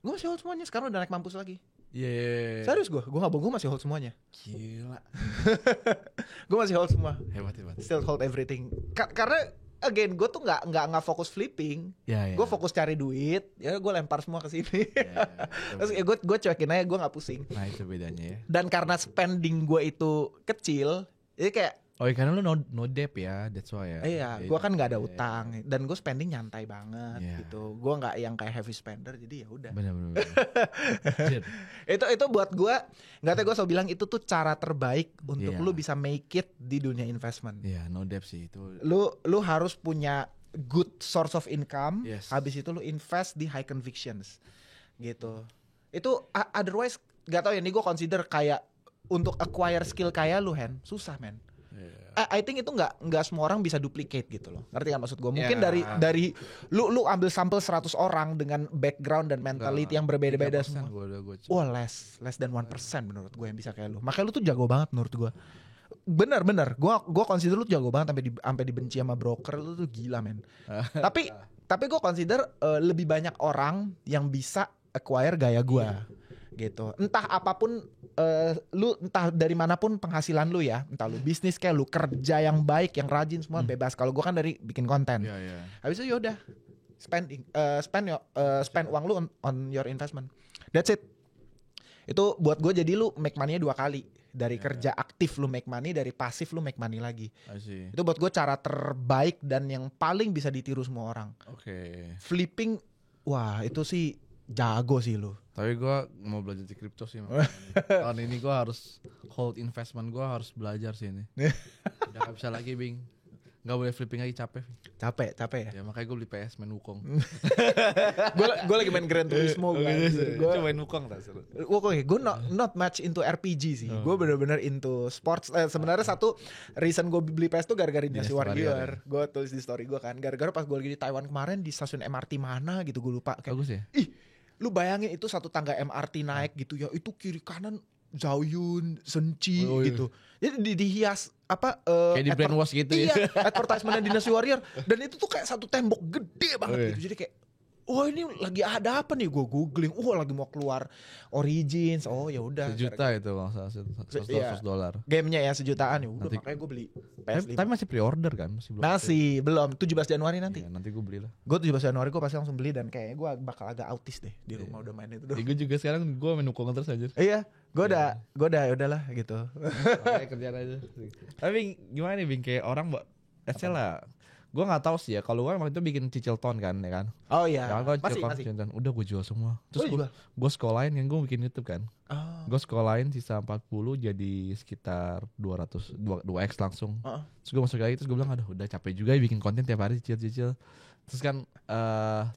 Gue masih hold semuanya. Sekarang udah naik mampus lagi. Serius gue nggak bohong, gue masih hold semuanya. Gila. Gue masih hold semua. Hebat. Still hold everything. Karena again gue tuh nggak fokus flipping. Gue fokus cari duit. Ya gue lempar semua ke sini. Terus gue cuekin aja, gue nggak pusing. Nah itu bedanya ya. Dan karena spending gue itu kecil, jadi kayak karena lu no debt ya, that's why ya. Iya, gue kan nggak ada utang dan gue spending nyantai banget gitu. Gue nggak yang kayak heavy spender, jadi ya udah. Benar. Itu buat gue, nggak tahu, gue selalu bilang itu tuh cara terbaik untuk lu bisa make it di dunia investment. Iya, no debt sih itu. Lu harus punya good source of income. Habis itu lu invest di high convictions, gitu. Itu otherwise nggak tahu ya. Ini gue consider kayak untuk acquire skill kayak lu, susah men. I think itu nggak semua orang bisa duplicate gitu loh. Ngerti kan maksud gue? Mungkin dari lu ambil sampel 100 orang dengan background dan mentality yang berbeda-beda semua. Less than 1% menurut gue yang bisa kayak lu. Makanya lu tuh jago banget menurut gue. Bener. Gue consider lu jago banget sampai dibenci sama broker, lu tuh gila men. Tapi gue consider lebih banyak orang yang bisa acquire gaya gue. Gitu. Entah apapun lu entah dari manapun penghasilan lu ya, entah lu bisnis kayak lu kerja yang baik, yang rajin semua bebas. Kalau gue kan dari bikin konten. Habis itu yaudah spend uang lu on your investment. That's it. Itu buat gue jadi lu make money-nya 2 kali. Dari kerja aktif lu make money, dari pasif lu make money lagi. Itu buat gue cara terbaik dan yang paling bisa ditiru semua orang. Flipping, wah itu sih jago sih lu. Tapi gue mau belajar di kripto sih. Tahun ini gue harus hold investment, gue harus belajar sih ini. Udah gak bisa lagi Bing, gak boleh flipping lagi, capek ya. Ya makanya gue beli PS main Wukong. Gue lagi main Gran Turismo. Gue main Wukong tak seru. Gue not much into RPG sih. Gue bener-bener into sports. Sebenarnya satu reason gue beli PS tuh gara-gara Dynasty Warrior. Gue tulis di story gue kan. Gara-gara pas gue lagi di Taiwan kemarin di stasiun MRT mana gitu gue lupa. Kayak, bagus ya. Lu bayangin itu satu tangga MRT naik gitu ya. Itu kiri kanan Zaoyun, Senchi gitu. Jadi dihias kayak di brainwash gitu ya. Iya, advertisement Dynasty Warrior. Dan itu tuh kayak satu tembok gede banget gitu. Jadi kayak ini lagi ada apa nih? Gue googling. Lagi mau keluar Origins. Ya udah. $1 juta itu bang, $100. Gamenya ya $1 jutaan ya. Udah makanya gue beli PS5. Tapi masih pre-order kan? Belum. 17 Januari nanti. Ya, nanti gue beli lah. Gue 17 Januari gue pasti langsung beli dan kayaknya gue bakal agak autis deh di rumah udah main itu. Gue juga sekarang gue main Wukong terus aja. Iya, gue udah udahlah gitu. Makanya kerjaan aja. Tapi gimana nih Bing, kayak orang lah. Gue nggak tahu sih ya. Kalau gue waktu itu bikin cicil ton kan, ya kan. Oh iya. Ya, masih. Udah gue jual semua. Terus gue sekolahin kan, gue bikin YouTube kan. Gue sekolahin sisa 40 jadi sekitar 2x langsung. Terus gue masuk lagi, terus gue bilang aduh udah capek juga ya bikin konten tiap hari cicil. Terus kan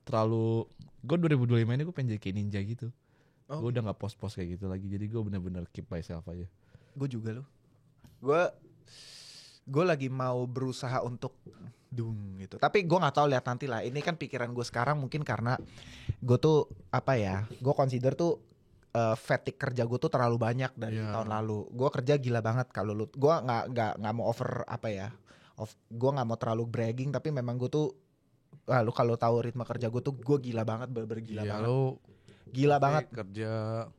terlalu, gue 2025 ini gue pengen jadi kayak ninja gitu. Gue udah nggak post kayak gitu lagi. Jadi gue bener-bener keep myself aja. Gue juga loh. Gue lagi mau berusaha untuk gitu. Tapi gue nggak tahu, lihat nanti lah. Ini kan pikiran gue sekarang mungkin karena gue tuh gue consider tuh fatigue kerja gue tuh terlalu banyak dari tahun lalu. Gue kerja gila banget kalau lu. Gue nggak mau over gue nggak mau terlalu bragging, tapi memang gue tuh lu kalau tahu ritme kerja gue tuh gue gila banget, gila banget. Gila banget kerja.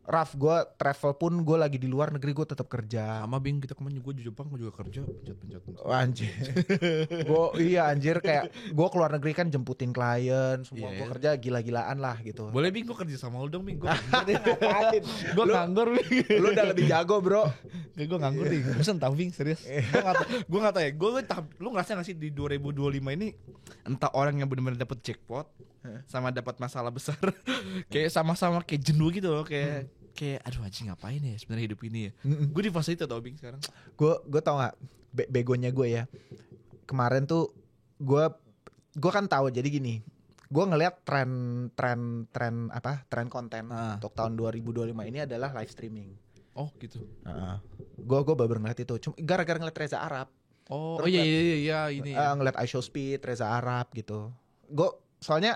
Raf, gue travel pun gue lagi di luar negeri gue tetap kerja. Sama Bing, kita kemarin gue di Jepang gue juga kerja pencet. Anjir. Anjir kayak gue keluar negeri kan jemputin klien semua. Gue kerja gila-gilaan lah gitu. Boleh Bing, gue kerja sama lu dong Bing. Gue nganggur Bing. Lu udah lebih jago bro. Gue nganggur Bing. Bosan tau Bing, serius. Gue gak tau ya. Lu ngerasa gak sih di 2025 ini entah orang yang benar-benar dapet jackpot sama dapat masalah besar, kayak sama-sama kayak jenuh gitu loh, kayak aduh anjing ngapain ya sebenarnya hidup ini ya. Gue di fase itu tau Bing sekarang. Gue tau nggak begonya gue ya. Kemarin tuh gue kan tahu jadi gini. Gue ngeliat tren konten untuk tahun 2025 ini adalah live streaming. Oh gitu. Gue baru ngeliat itu. Cuma gara-gara ngeliat Reza Arab. Oh iya ini. Ngeliat iShowSpeed, Reza Arab gitu. Soalnya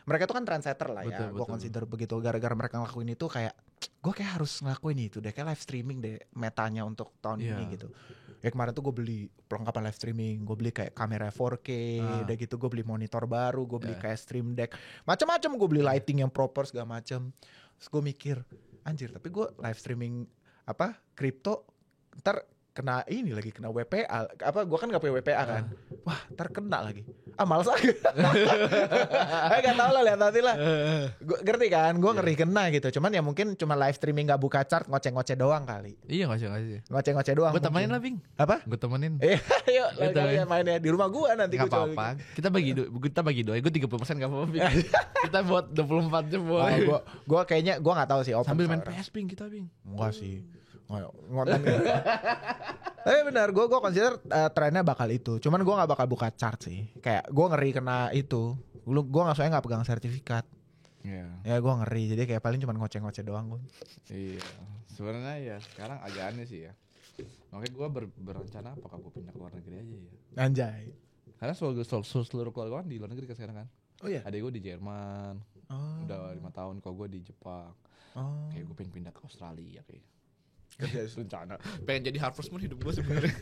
mereka tuh kan trendsetter lah ya. Gue consider begitu. Gara-gara mereka ngelakuin itu kayak gue kayak harus ngelakuin itu deh, kayak live streaming deh metanya untuk tahun ini gitu. Ya kemarin tuh gue beli perlengkapan live streaming, gue beli kayak kamera 4K, udah gitu gue beli monitor baru, gue beli kayak stream deck, macam-macam, gue beli lighting yang proper segala macam. Terus gue mikir, anjir tapi gue live streaming kripto ntar kena WPA. Gue kan gak punya WPA kan. Wah, ntar kena lagi. Males aja. Gak tau lah, lihat nanti lah. Gue ngerti kan, gue ngeri kena gitu. Cuman ya mungkin cuma live streaming gak buka chart, ngoceh-ngoceh doang kali. Iya ngoceh-ngoceh. Ngoceh-ngoceh doang. Gue temenin lah Bing. Apa? Gue temenin. Yuk, kalian mainnya di rumah gue nanti. Gak apa-apa. Kita bagi dua. Gue 30% gak apa-apa Bing. Kita buat 24 jam boleh. Gue kayaknya, gue gak tahu sih. Sambil main PS Bing kita Bing. Enggak sih. Ngonten gitu. Tapi benar, gue consider trennya bakal itu. Cuman gue nggak bakal buka chart sih. Kayak gue ngeri kena itu. Gue soalnya nggak pegang sertifikat. Ya gue ngeri. Jadi kayak paling cuma ngoceh-ngoceh doang gue. Iya. Sebenarnya ya sekarang agak aneh sih ya. Makanya gue berencana apakah gue pindah ke luar negeri aja ya. Anjay. Karena seluruh keluarga kan di luar negeri kan sekarang kan. Oh iya. Adek gue di Jerman. Udah 5 tahun. Kalau gue di Jepang. Kayak gue pengen pindah ke Australia kayak. Rencana pengen jadi Harvest Moon hidup gue sebenarnya.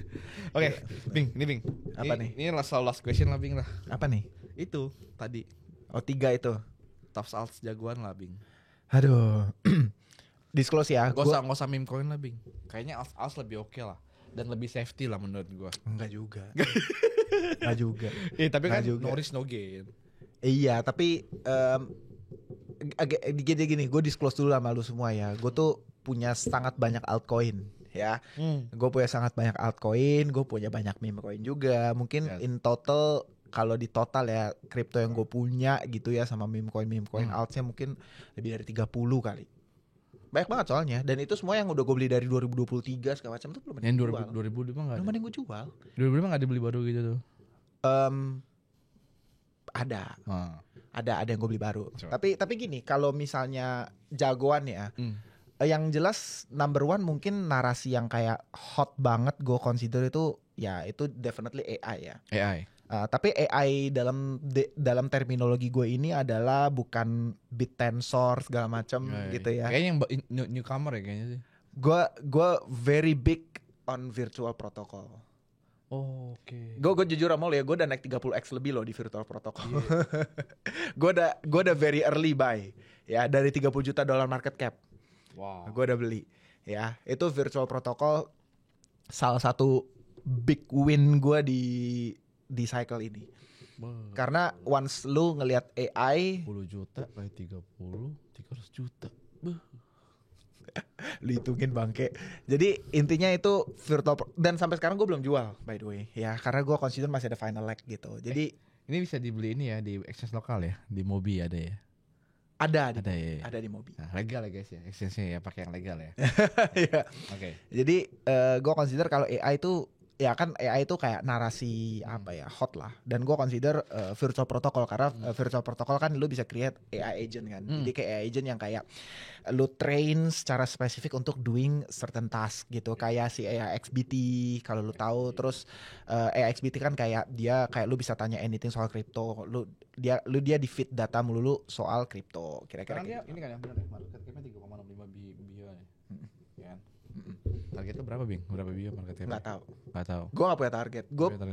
Oke, Bing, ini Bing. Apa nih? Ini last question lah Bing lah. Apa nih? Itu tadi. 3 itu. Tops alts jagoan lah Bing. Aduh. Disclose ya. Gak usah meme coin lah Bing. Kayaknya alts lebih oke lah dan lebih safety lah menurut gue. Enggak juga. Enggak juga. Tapi kan no risk no gain. Iya, tapi gini, gue disclose dulu sama lu semua ya. Gue tuh punya sangat banyak altcoin ya. Gue punya sangat banyak altcoin, gue punya banyak meme coin juga. Mungkin in total, kalau di total ya kripto yang gue punya gitu ya sama meme coin altsnya mungkin lebih dari 30 kali. Banyak banget soalnya. Dan itu semua yang udah gue beli dari 2023 segala macam tuh belum ada yang jual. 2005 nggak ada. Belum ada yang gue jual. 2005 nggak dibeli baru gitu tuh. Ada. Ah. Ada yang gue beli baru. Coba. Tapi gini, kalau misalnya jagoan ya, yang jelas number one mungkin narasi yang kayak hot banget gue consider itu ya itu definitely AI ya. AI. Tapi AI dalam terminologi gue ini adalah bukan bit tensor segala macam gitu ya. Kayaknya yang newcomer ya kayaknya sih. Gue very big on virtual protocol. Oh, oke. Gue jujur sama lo ya, gue udah naik 30x lebih loh di virtual protocol. Yeah. gue udah very early buy ya, dari 30 juta dolar market cap. Wow. Gue udah beli ya. Itu virtual protocol salah satu big win gue di cycle ini. Karena once lu ngelihat AI 10 juta kali 30, 300 juta. lu hitungin bangke. Jadi intinya itu virtual dan sampai sekarang gue belum jual by the way ya, karena gue consider masih ada final leg gitu. Jadi ini bisa dibeli ini ya di exchange lokal ya, di Mobi ada ya. Ada ya. Ada di Mobi. Nah, legal ya guys ya, exchange-nya ya pakai yang legal ya. Iya. Oke. Jadi gue consider kalau AI itu ya kan AI itu kayak narasi apa ya, hot lah. Dan gue consider virtual protocol karena virtual protocol kan lu bisa create AI agent kan. Jadi kayak AI agent yang kayak lu train secara spesifik untuk doing certain task gitu. Kayak si AI XBT kalau lu tahu. Terus AI XBT kan kayak dia kayak lu bisa tanya anything soal kripto. Dia di feed data melulu soal kripto. Kira-kira dia ini kan yang benar ya, market capnya 3,65 billion ya. Kan? Target lu berapa Bing? Berapa bio market cap? Nggak tahu. Tahu. Gue gak punya target.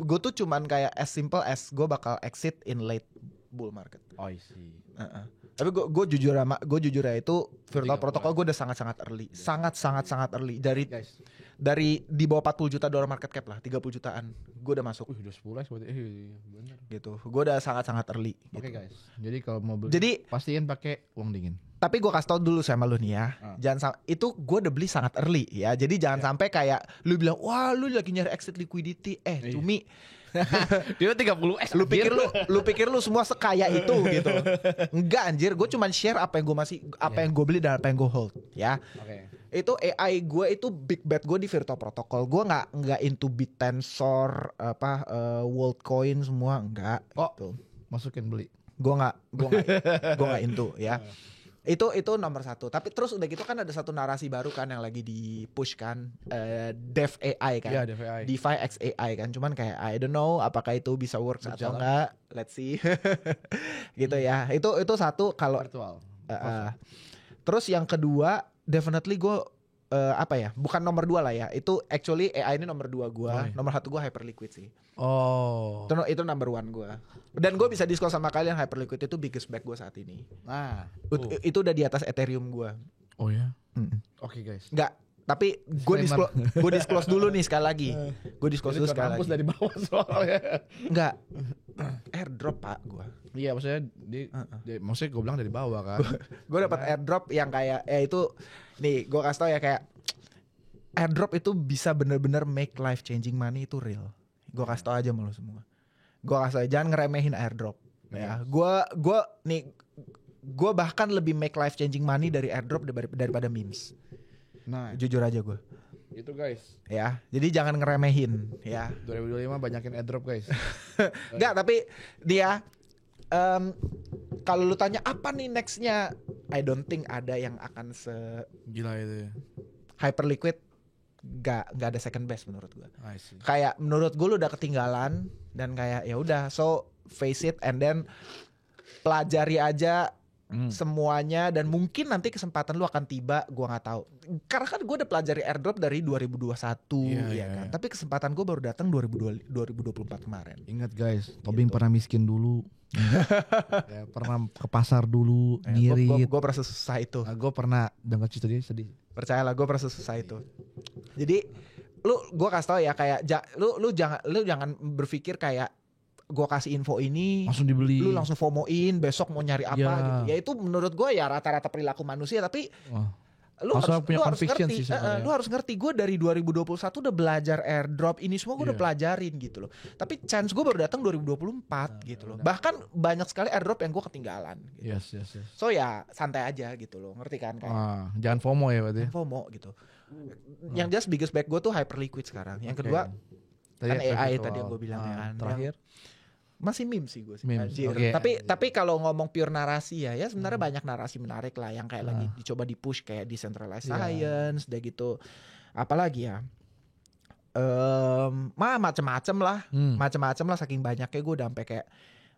Gue tuh cuman kayak as simple as gue bakal exit in late bull market. Oh, I see. Tapi gue jujur ya itu virtual protocol gue udah sangat sangat early dari di bawah 40 juta dolar market cap lah, 30 jutaan gue udah masuk. Udah 10x berarti bener. Gitu. Gue udah sangat early. Oke gitu. guys. Jadi kalau mau beli pastiin pakai uang dingin. Tapi gue kasih tau dulu sama lu nih ya, itu gue udah beli sangat early ya. Jadi jangan sampai kayak lu bilang, wah lu lagi nyari exit liquidity, cumi. Dia 30x. Lu pikir lu semua sekaya itu gitu. Enggak anjir, gue cuma share apa yang gue beli dan apa yang gue hold ya. Oke. Itu AI gue itu big bet gue di virtual protocol. Gue nggak into bit tensor world coin semua enggak. Gitu. Masukin beli. Gue nggak into ya. Itu nomor satu. Tapi terus udah gitu kan ada satu narasi baru kan yang lagi di push kan, Dev AI kan, yeah, Dev AI. DeFi X AI kan. Cuman kayak I don't know apakah itu bisa works atau enggak. Let's see. Gitu ya. Itu satu kalau virtual. Terus yang kedua definitely gue bukan nomor 2 lah ya. Itu actually AI ini nomor 2 gue. Nomor 1 gue Hyperliquid sih. Oh. Itu number 1 gue. Dan gue bisa discuss sama kalian Hyperliquid itu biggest back gue saat ini. Nah. Itu udah di atas Ethereum gue. Oh ya. Oke guys. Enggak. Tapi gue disclose dulu nih sekali lagi. Gue disclose dulu sekali lagi. Dari bawah soalnya. Enggak. Airdrop pak gue. Iya maksudnya maksudnya gue bilang dari bawah kan. Gue dapat airdrop yang kayak itu nih gue kasih tau ya, kayak airdrop itu bisa bener-bener make life changing money, itu real. Gue kasih tau aja malu semua. Gue kasih tau, jangan ngeremehin airdrop ya. Gue bahkan lebih make life changing money dari airdrop daripada memes. Nah, jujur aja gue. Itu guys. Ya, jadi jangan ngeremehin ya. 2025 banyakin airdrop guys. Enggak, tapi dia kalau lu tanya apa nih nextnya, I don't think ada yang akan gila itu ya. Hyperliquid. Gak ada second best menurut gue. Kayak menurut gue lu udah ketinggalan dan kayak ya udah, so face it and then pelajari aja semuanya, dan mungkin nanti kesempatan lu akan tiba, gue nggak tahu. Karena kan gue udah pelajari airdrop dari 2021 kan. Tapi kesempatan gue baru datang 2024 kemarin. Ingat guys, Tobing pernah miskin dulu. Ya, pernah ke pasar dulu ngirit. Gue pernah susah itu. Gue pernah dengar cerita dia sedih. Percayalah, gue pernah susah itu. Jadi gue kasih tau ya, kayak lu jangan berpikir kayak gue kasih info ini, Langsung dibeli. lu langsung FOMO-in, besok mau nyari apa Ya. gitu. Ya itu menurut gue ya rata-rata perilaku manusia, tapi Wah. lu Langsung harus punya lu harus conviction ngerti, sih sebenarnya. lu harus ngerti. Gue dari 2021 udah belajar airdrop ini semua, gue udah Iya. pelajarin gitu loh. Tapi chance gue baru datang 2024 gitu loh. Bahkan banyak sekali airdrop yang gue ketinggalan. Gitu. Yes. So ya santai aja gitu loh, ngerti kan? Kayak Jangan FOMO ya berarti. FOMO gitu. Yang jelas biggest back gue tuh hyperliquid sekarang. Yang kedua kan AI tadi yang gue bilang ya kan. Terakhir Masih meme sih gue sih. Memes, Anjir. oke. Tapi kalau ngomong pure narasi ya sebenarnya banyak narasi menarik lah yang kayak lagi dicoba di-push kayak decentralized science, udah gitu. Apalagi ya? Macem-macem lah. Macem-macem lah, saking banyaknya gue udah sampai kayak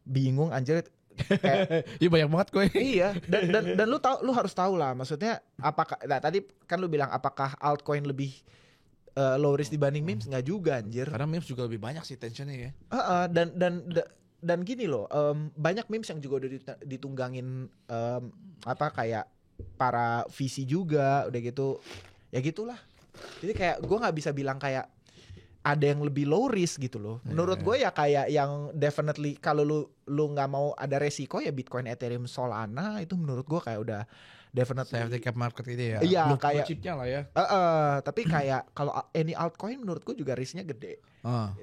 bingung anjir. Kayak, Iya banyak banget gue. iya, dan lu harus tahu lah, maksudnya apakah tadi kan lu bilang apakah altcoin lebih low risk dibanding memes? Nggak juga anjir. Karena memes juga lebih banyak sih tensionnya ya. Dan gini loh, banyak memes yang juga udah ditunggangin kayak para VC juga, udah gitu. Ya gitulah. Jadi kayak gue nggak bisa bilang kayak ada yang lebih low risk gitu loh. Menurut gue ya kayak yang definitely kalau lu nggak mau ada resiko ya Bitcoin, Ethereum, Solana itu menurut gue kayak udah definitely Safety cap market ini ya. Iya, Blue kayak chipnya lah ya. tapi kayak kalau any altcoin menurut gue juga risknya gede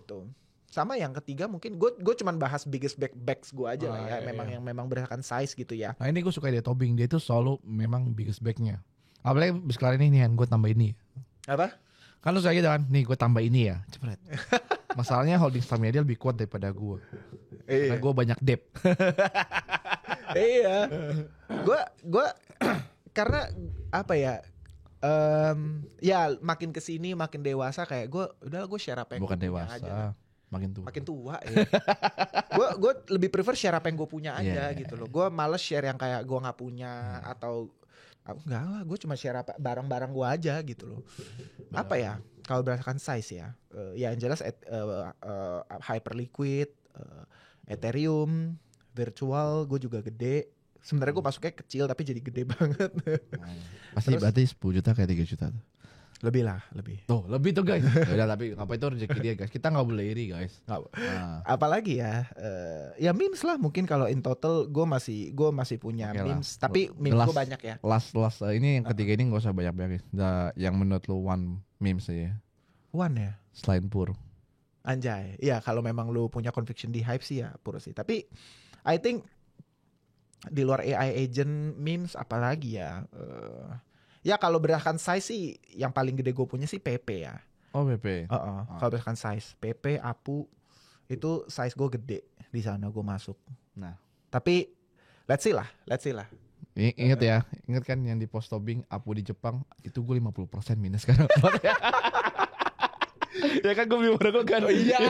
gitu. Sama yang ketiga mungkin gue cuman bahas biggest backs gue aja lah ya, yang memang berdasarkan size gitu ya. Nah ini gue suka dia Tobing, dia itu selalu memang biggest backnya. Apalagi sekarang ini nih gue tambah ini. Apa? Kan lu gitu kan, nih gue tambah ini ya, cepet. Masalahnya holding stamina dia lebih kuat daripada gue. Karena gue banyak debt. Iya. Gue karena apa ya? Ya makin kesini makin dewasa kayak gue share apa yang Bukan gua punya dewasa, aja. makin tua. Ya. Gue lebih prefer share apa yang gue punya aja Yeah. gitu loh. Gue males share yang kayak gue nggak punya atau enggak lah. Gue cuma share apa barang-barang gue aja gitu loh. Apa ya? Kalau berdasarkan size ya, ya yang jelas hyperliquid, Ethereum, virtual gue juga gede. Sebenarnya gue masuknya kecil tapi jadi gede banget. Pasti berarti 10 juta kayak 3 juta tuh. Lebih lah, lebih. Tuh, lebih tuh guys. Udah tapi apa itu rezeki dia guys. Kita nggak boleh iri guys. Apalagi ya, ya memes lah mungkin kalau in total gue masih punya memes. Tapi memes gue banyak ya. Last ini yang ketiga ini nggak usah banyak. Yang menurut lu one memes aja. One ya. Selain pur. Anjay. Ya kalau memang lu punya conviction di hype sih ya pur sih. Tapi I think di luar AI agent memes apalagi ya. Ya kalau berdasarkan size sih yang paling gede gue punya sih PP ya. Oh PP. Kalau berdasarkan size PP, Apu itu size gue gede di sana gue masuk. Nah, tapi let's see lah. Ingat kan yang di post Tobing Apu di Jepang itu gue 50% minus sekarang. Ya kan gue beli barang lo kan. Iya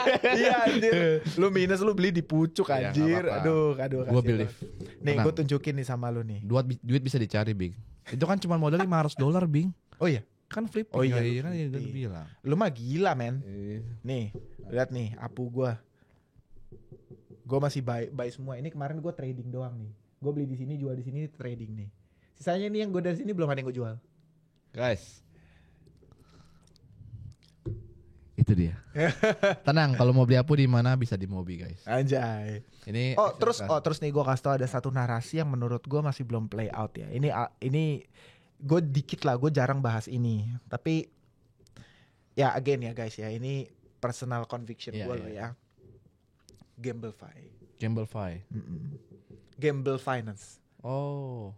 anjir. Lu minus lu beli di pucuk anjir. Ya, aduh. Gue believe. Nih gue tunjukin nih sama lu nih. Duit bisa dicari Bing. Itu kan cuma modal $500 Bing. Oh iya. Kan flip. Oh iya kan dia bilang. Lu mah gila men. Nih lihat nih Apu gue. Gue masih buy semua. Ini kemarin gue trading doang nih. Gue beli di sini jual di sini trading nih. Sisanya nih yang gue dari sini belum ada yang gue jual. Guys. Itu dia. Tenang, kalau mau beli Apu di mana bisa di Mobi guys. Anjay. Ini terus nih gue kasih tau ada satu narasi yang menurut gue masih belum play out ya. Ini gue dikit lah, gue jarang bahas ini. Tapi ya again ya guys ya, ini personal conviction gue loh ya. Gamblefy. Gamble Finance. Oh.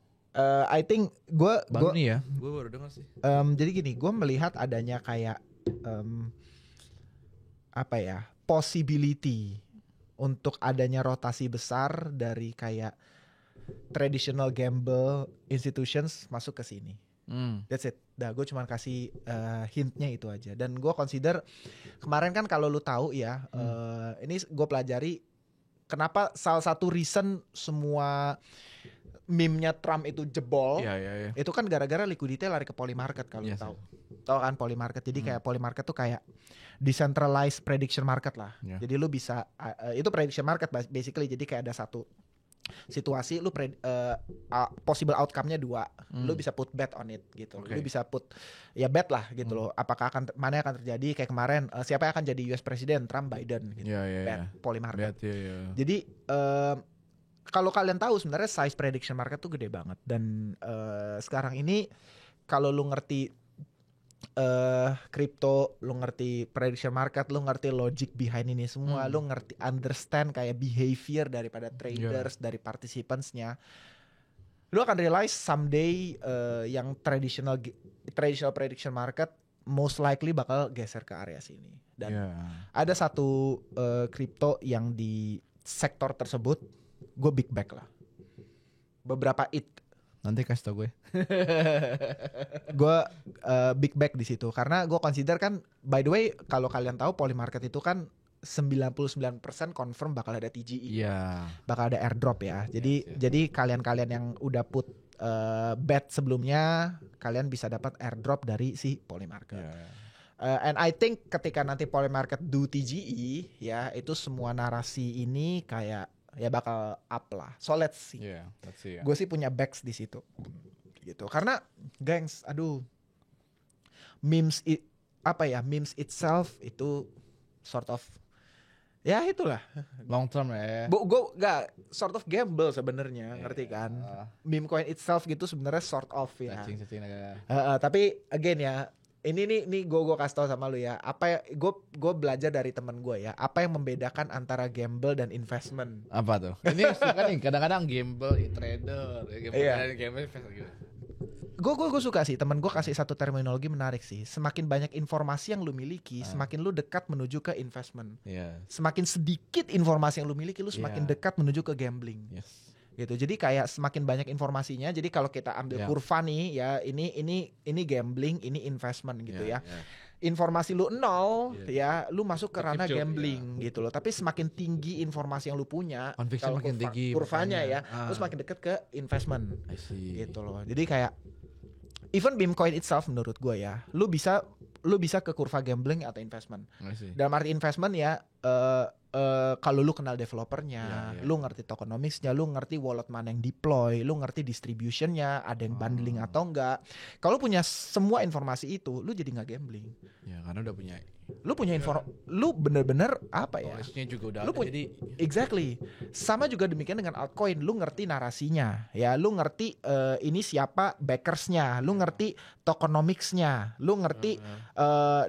I think gue nih ya. Gue baru dengar sih. Jadi gini, gue melihat adanya kayak possibility untuk adanya rotasi besar dari kayak traditional gamble institutions masuk ke sini. That's it. Gue cuma kasih hintnya itu aja. Dan gue consider kemarin kan kalau lu tahu ya, ini gue pelajari kenapa salah satu reason semua meme-nya Trump itu jebol. Iya. Itu kan gara-gara liquidity lari ke Polymarket kalau lu tahu. Tahu kan Polymarket. Jadi kayak Polymarket tuh kayak decentralized prediction market lah. Jadi lu bisa itu prediction market basically, jadi kayak ada satu situasi, lu possible outcome-nya 2. Lu bisa put bet on it gitu. Okay. Lu bisa put ya bet lah gitu loh. Apakah mana yang akan terjadi kayak kemarin siapa yang akan jadi US President, Trump, Biden gitu. Bet polymarket. Jadi kalau kalian tahu sebenarnya size prediction market tuh gede banget dan sekarang ini kalau lu ngerti crypto, lu ngerti prediction market, lu ngerti logic behind ini semua, lu ngerti understand kayak behavior daripada traders, dari participants-nya, lu akan realize someday yang traditional prediction market most likely bakal geser ke area sini. Dan ada satu crypto yang di sektor tersebut gue big back lah. Beberapa nanti kasih tau gue. Gue big back di situ karena gue consider kan, by the way kalau kalian tahu polymarket itu kan 99% confirm bakal ada TGE, bakal ada airdrop ya. Jadi kalian-kalian yang udah put bet sebelumnya, kalian bisa dapat airdrop dari si polymarket. And I think ketika nanti polymarket do TGE ya, itu semua narasi ini kayak ya bakal up lah. So let's see. Gue sih punya backs di situ. Gitu. Karena gengs, memes itself itu sort of ya itulah long term ya. Gue gak sort of gamble sebenarnya, ngerti kan? Meme coin itself gitu sebenarnya sort of ya. Tapi again ya, ini gue kasih tau sama lu ya, gue belajar dari temen gue ya, apa yang membedakan antara gamble dan investment. Apa tuh? Ini suka nih kadang-kadang gamble trader, gamble investor gitu. Gue suka sih, temen gue kasih satu terminologi menarik sih. Semakin banyak informasi yang lu miliki, semakin lu dekat menuju ke investment. Semakin sedikit informasi yang lu miliki, lu semakin dekat menuju ke gambling. Gitu. Jadi kayak semakin banyak informasinya. Jadi kalau kita ambil kurva nih ya, ini gambling, ini investment gitu ya. Informasi lu 0 ya, lu masuk ke ranah gambling gitu loh. Tapi semakin tinggi informasi yang lu punya, kalau makin tinggi kurvanya ya, lu semakin deket ke investment. Gitu loh. Jadi kayak even Bitcoin itself menurut gue ya, lu bisa ke kurva gambling atau investment. Dalam arti investment ya, kalau lu kenal developernya, lu ngerti tokenomicsnya, lu ngerti wallet mana yang deploy, lu ngerti distributionnya, ada yang bundling atau enggak. Kalau punya semua informasi itu, lu jadi nggak gambling. Ya karena udah punya. Lu punya lu bener-bener apa ya? Knowledge-nya juga udah lu ada, jadi exactly. Sama juga demikian dengan altcoin, lu ngerti narasinya, ya, lu ngerti ini siapa backersnya, lu ngerti tokenomicsnya, lu ngerti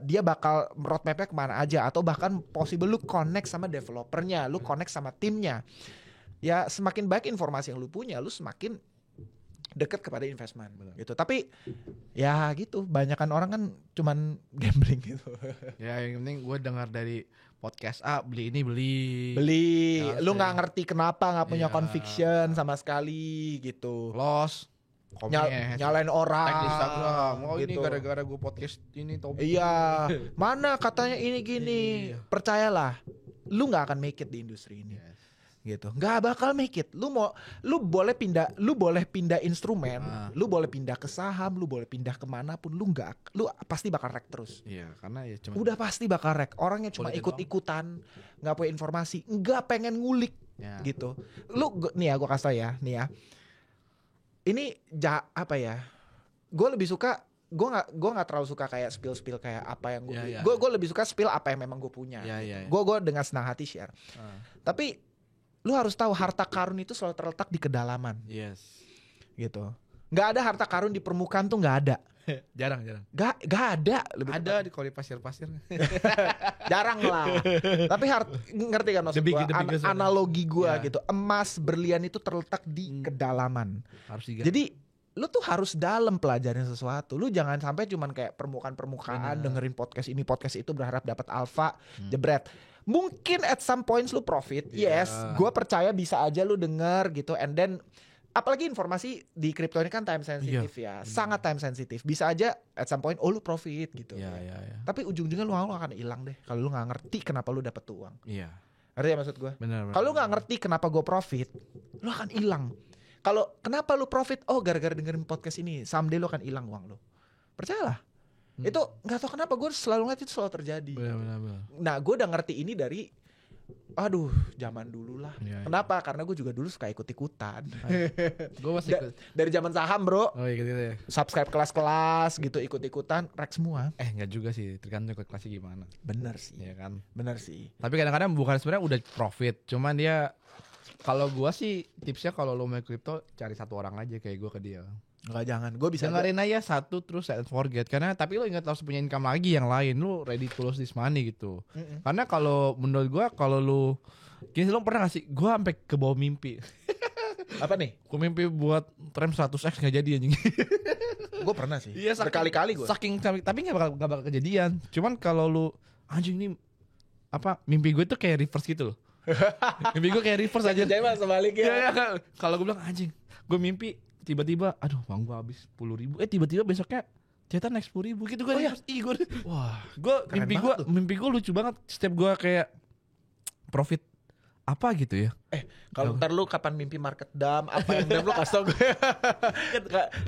dia bakal roadmapnya kemana aja, atau bahkan possible lu connect sama developernya, lu connect sama timnya. Ya semakin baik informasi yang lu punya, lu semakin dekat kepada investment gitu. Tapi ya gitu, banyakan orang kan cuman gambling gitu. Ya yang penting gue dengar dari podcast beli ini beli. Ya, lu nggak ngerti kenapa, nggak punya conviction sama sekali gitu. Loss. Nyalain orang di Instagram. gitu. Ini gara-gara gue podcast ini Tobi. Iya. Mana katanya ini gini. Percayalah, lu nggak akan make it di industri ini. Gitu, nggak bakal make it. Lu boleh pindah instrumen, lu boleh pindah ke saham, lu boleh pindah kemanapun, lu pasti bakal wreck terus. Iya, karena ya cuma udah pasti bakal wreck. Orangnya cuma ikut-ikutan, nggak punya informasi, nggak pengen ngulik, gitu. Nih ya, gue kasih tau ya, nih ya. Ini apa ya? Gue lebih suka, gue nggak terlalu suka kayak spill kayak apa yang gue lebih suka spill apa yang memang gue punya. Gue dengan senang hati share. Tapi lu harus tahu harta karun itu selalu terletak di kedalaman. Gitu. Nggak ada harta karun di permukaan tuh, nggak ada. Jarang. Nggak ada. Ada di kalau di pasir-pasir. Jarang lah. Tapi ngerti kan maksud gue? Analogi gue gitu. Emas, berlian itu terletak di kedalaman. Jadi lu tuh harus dalam pelajarin sesuatu. Lu jangan sampai cuman kayak permukaan dengerin podcast ini podcast itu berharap dapat alfa, jebret. Mungkin at some points lu profit, yes, gue percaya bisa aja lu denger gitu, and then apalagi informasi di kripto ini kan time sensitive sangat time sensitive, bisa aja at some point lu profit gitu. Tapi ujung-ujungnya lu akan hilang deh kalau lu nggak ngerti kenapa lu dapet uang. Ngerti ya maksud gue? Kalau lu nggak ngerti kenapa gue profit, lu akan hilang. Kalau kenapa lu profit? Oh, gara-gara dengerin podcast ini, someday lu akan hilang uang lu. Percayalah. Itu nggak tahu kenapa gue selalu ngeliat itu selalu terjadi. Benar. Nah, gue udah ngerti ini dari Aduh, zaman dulu lah. Iya, Kenapa? Karena gue juga dulu suka ikut-ikutan. Gue masih ikut. Dari zaman saham, bro. Oh iya gitu ya. Subscribe kelas-kelas gitu, ikut-ikutan, rek semua. Enggak juga sih, tergantung ikut kelasnya gimana. Bener sih. Iya kan. Bener sih. Tapi kadang-kadang bukan sebenarnya udah profit, cuman dia kalau gua sih tipsnya kalau lo mau kripto cari satu orang aja kayak gua ke dia. Enggak, jangan. Gue bisa Dengerin aja satu terus set and forget, karena tapi lo ingat harus punya income lagi yang lain, lo ready to lose this money gitu. Karena kalau menurut gua kalau lo gini, lo pernah gak sih gua sampai ke bawah mimpi. Apa nih? Gua mimpi buat tram 100x nggak jadi anjing. Gue pernah sih. Iya, berkali-kali gue. Saking tapi nggak bakal kejadian. Cuman kalau lu anjing nih apa mimpi gue tuh kayak reverse gitu loh. Mimpi gue kayak reverse aja. Jadi mah sebaliknya. Iya, kalau gue bilang anjing, gue mimpi tiba-tiba, aduh bang gue habis 10.000. Tiba-tiba besoknya ternyata naik 10.000 gitu gue. Wah, Gue keren banget tuh. mimpi gue lucu banget. Setiap gue kayak profit apa gitu ya. Kalau ntar lu kapan mimpi market dump, apa yang dump lu kasih tau gue.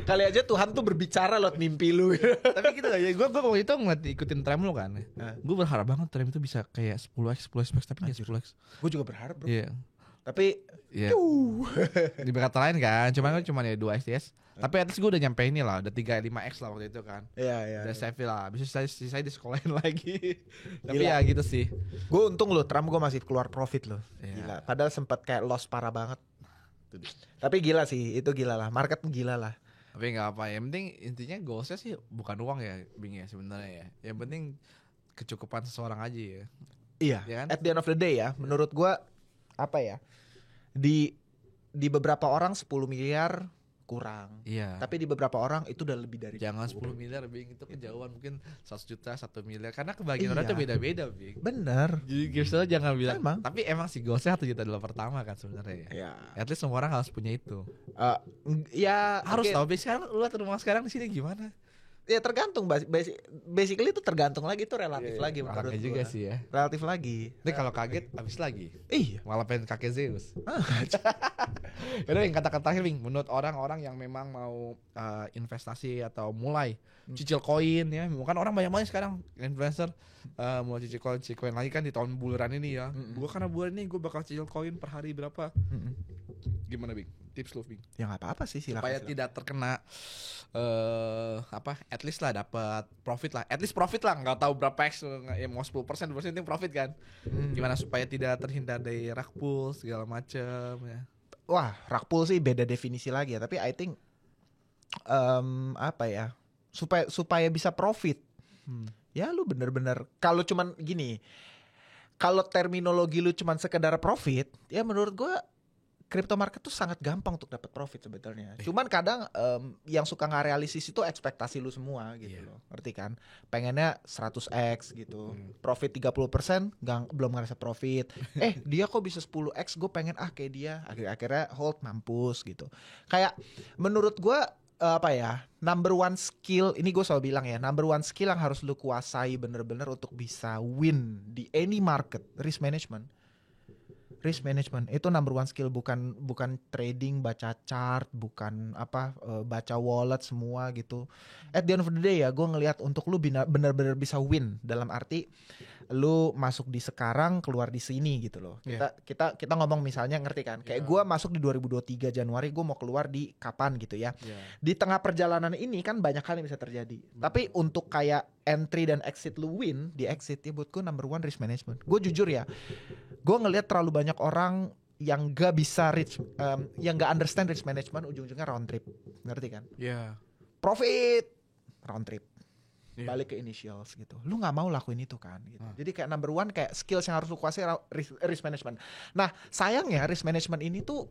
Kali aja Tuhan tuh berbicara lewat mimpi lu. Tapi gitu aja. Gue waktu itu ngeliat ikutin tram lu kan. Gue berharap banget tram itu bisa kayak 10x tapi nggak 10x. Gue juga berharap, bro. Iya. Tapi Di kata lain kan, cuman ya 2 XTS. Tapi at least gue udah nyampe ini lah, udah 3-5x lah waktu itu kan. Iya. Udah save lah, bisa saya di sekolahin lagi. Tapi Gila. ya gitu sih. Gue untung loh, Trump gue masih keluar profit loh. Iya. Gila. Padahal sempat kayak loss parah banget. Tapi gila sih, itu gila lah. Market gila lah. Tapi nggak apa, yang penting intinya goalsnya sih bukan uang ya, Bing ya sebenarnya ya. Yang penting kecukupan seseorang aja ya. Iya. Ya kan? At the end of the day ya, menurut gue apa ya? Di beberapa orang 10 miliar kurang. Iya. Tapi di beberapa orang itu udah lebih dari Jangan 10 cukup. miliar, Bing, itu kejauhan. Mungkin 100 juta, 1 miliar. Karena kebagian orang Iya. tuh beda-beda, Bing. Bener. Jadi gitu jangan bilang. Emang. Tapi emang sih goalsnya 1 juta dulu pertama kan sebenarnya ya. Ya. At least semua orang harus punya itu. Ya Harus oke. tahu. Sekarang lu lihat rumah sekarang di sini gimana? Ya tergantung. Basically itu tergantung lagi, itu relatif lagi menurut Orangnya gue. juga sih ya. Relatif lagi. Tapi kalau kaget habis lagi. Iya. Malah pengen kakek Zeus. Yaudah, yang kata-kata terakhir, Bing, menurut orang-orang yang memang mau investasi atau mulai cicil koin ya, bukan orang banyak banget sekarang influencer mau cicil koin lagi kan di tahun bulan ini ya. Gue karena bulan ini gue bakal cicil koin per hari berapa? Gimana, Bing? Tips lu, Bing? Ya nggak apa-apa sih, silakan. Supaya tidak terkena at least lah dapat profit lah. At least profit lah, nggak tahu berapa X ya, mau 10% itu profit kan. Gimana supaya tidak terhindar dari rug pull segala macam ya. Wah, rug pull sih beda definisi lagi ya. Tapi I think apa ya? Supaya bisa profit. Ya lu bener-bener kalau cuman gini, kalau terminologi lu cuman sekedar profit, ya menurut gua crypto market tuh sangat gampang untuk dapat profit sebetulnya. Cuman kadang yang suka nggak realistis itu ekspektasi lu semua gitu loh. Ngerti kan? Pengennya 100x gitu. Profit 30% belum ngerasa profit. Dia kok bisa 10x, gue pengen kayak dia. Akhirnya hold, mampus gitu. Kayak menurut gua apa ya? Number one skill, ini gue selalu bilang ya, number one skill yang harus lu kuasai bener-bener untuk bisa win di any market, risk management. Risk management itu number one skill, bukan trading, baca chart, bukan baca wallet semua gitu. At the end of the day ya, gue ngelihat untuk lu benar-benar bisa win dalam arti lu masuk di sekarang, keluar di sini gitu loh. Kita ngomong misalnya, ngerti kan? Kayak gue masuk di 2023 Januari, gue mau keluar di kapan gitu ya. Di tengah perjalanan ini kan banyak hal yang bisa terjadi. Tapi untuk kayak entry dan exit lu win di exit, ya buat gue number one risk management. Gue jujur ya, gue ngelihat terlalu banyak orang yang gak bisa yang gak understand risk management, ujung-ujungnya round trip, ngerti kan? Profit, round trip, balik ke initials gitu. Lu nggak mau lakuin itu kan? Gitu. Jadi kayak number one, kayak skills yang harus lu kuasai risk management. Nah sayangnya risk management ini tuh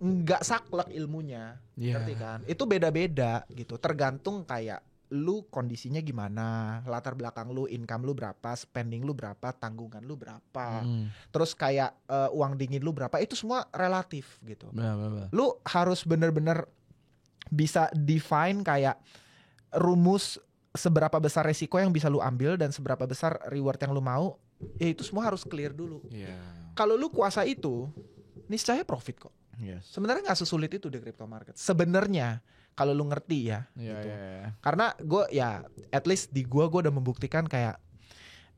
nggak saklek ilmunya, ngerti kan? Itu beda-beda gitu, tergantung kayak lu kondisinya gimana, latar belakang lu, income lu berapa, spending lu berapa, tanggungan lu berapa, terus kayak uang dingin lu berapa, itu semua relatif gitu. Lu harus bener-bener bisa define kayak rumus seberapa besar resiko yang bisa lu ambil dan seberapa besar reward yang lu mau, ya itu semua harus clear dulu. Kalau lu kuasa itu, niscaya profit kok. Sebenarnya nggak sesulit itu di crypto market. Sebenarnya kalau lu ngerti ya, gitu. Karena gue ya, at least di gue udah membuktikan kayak,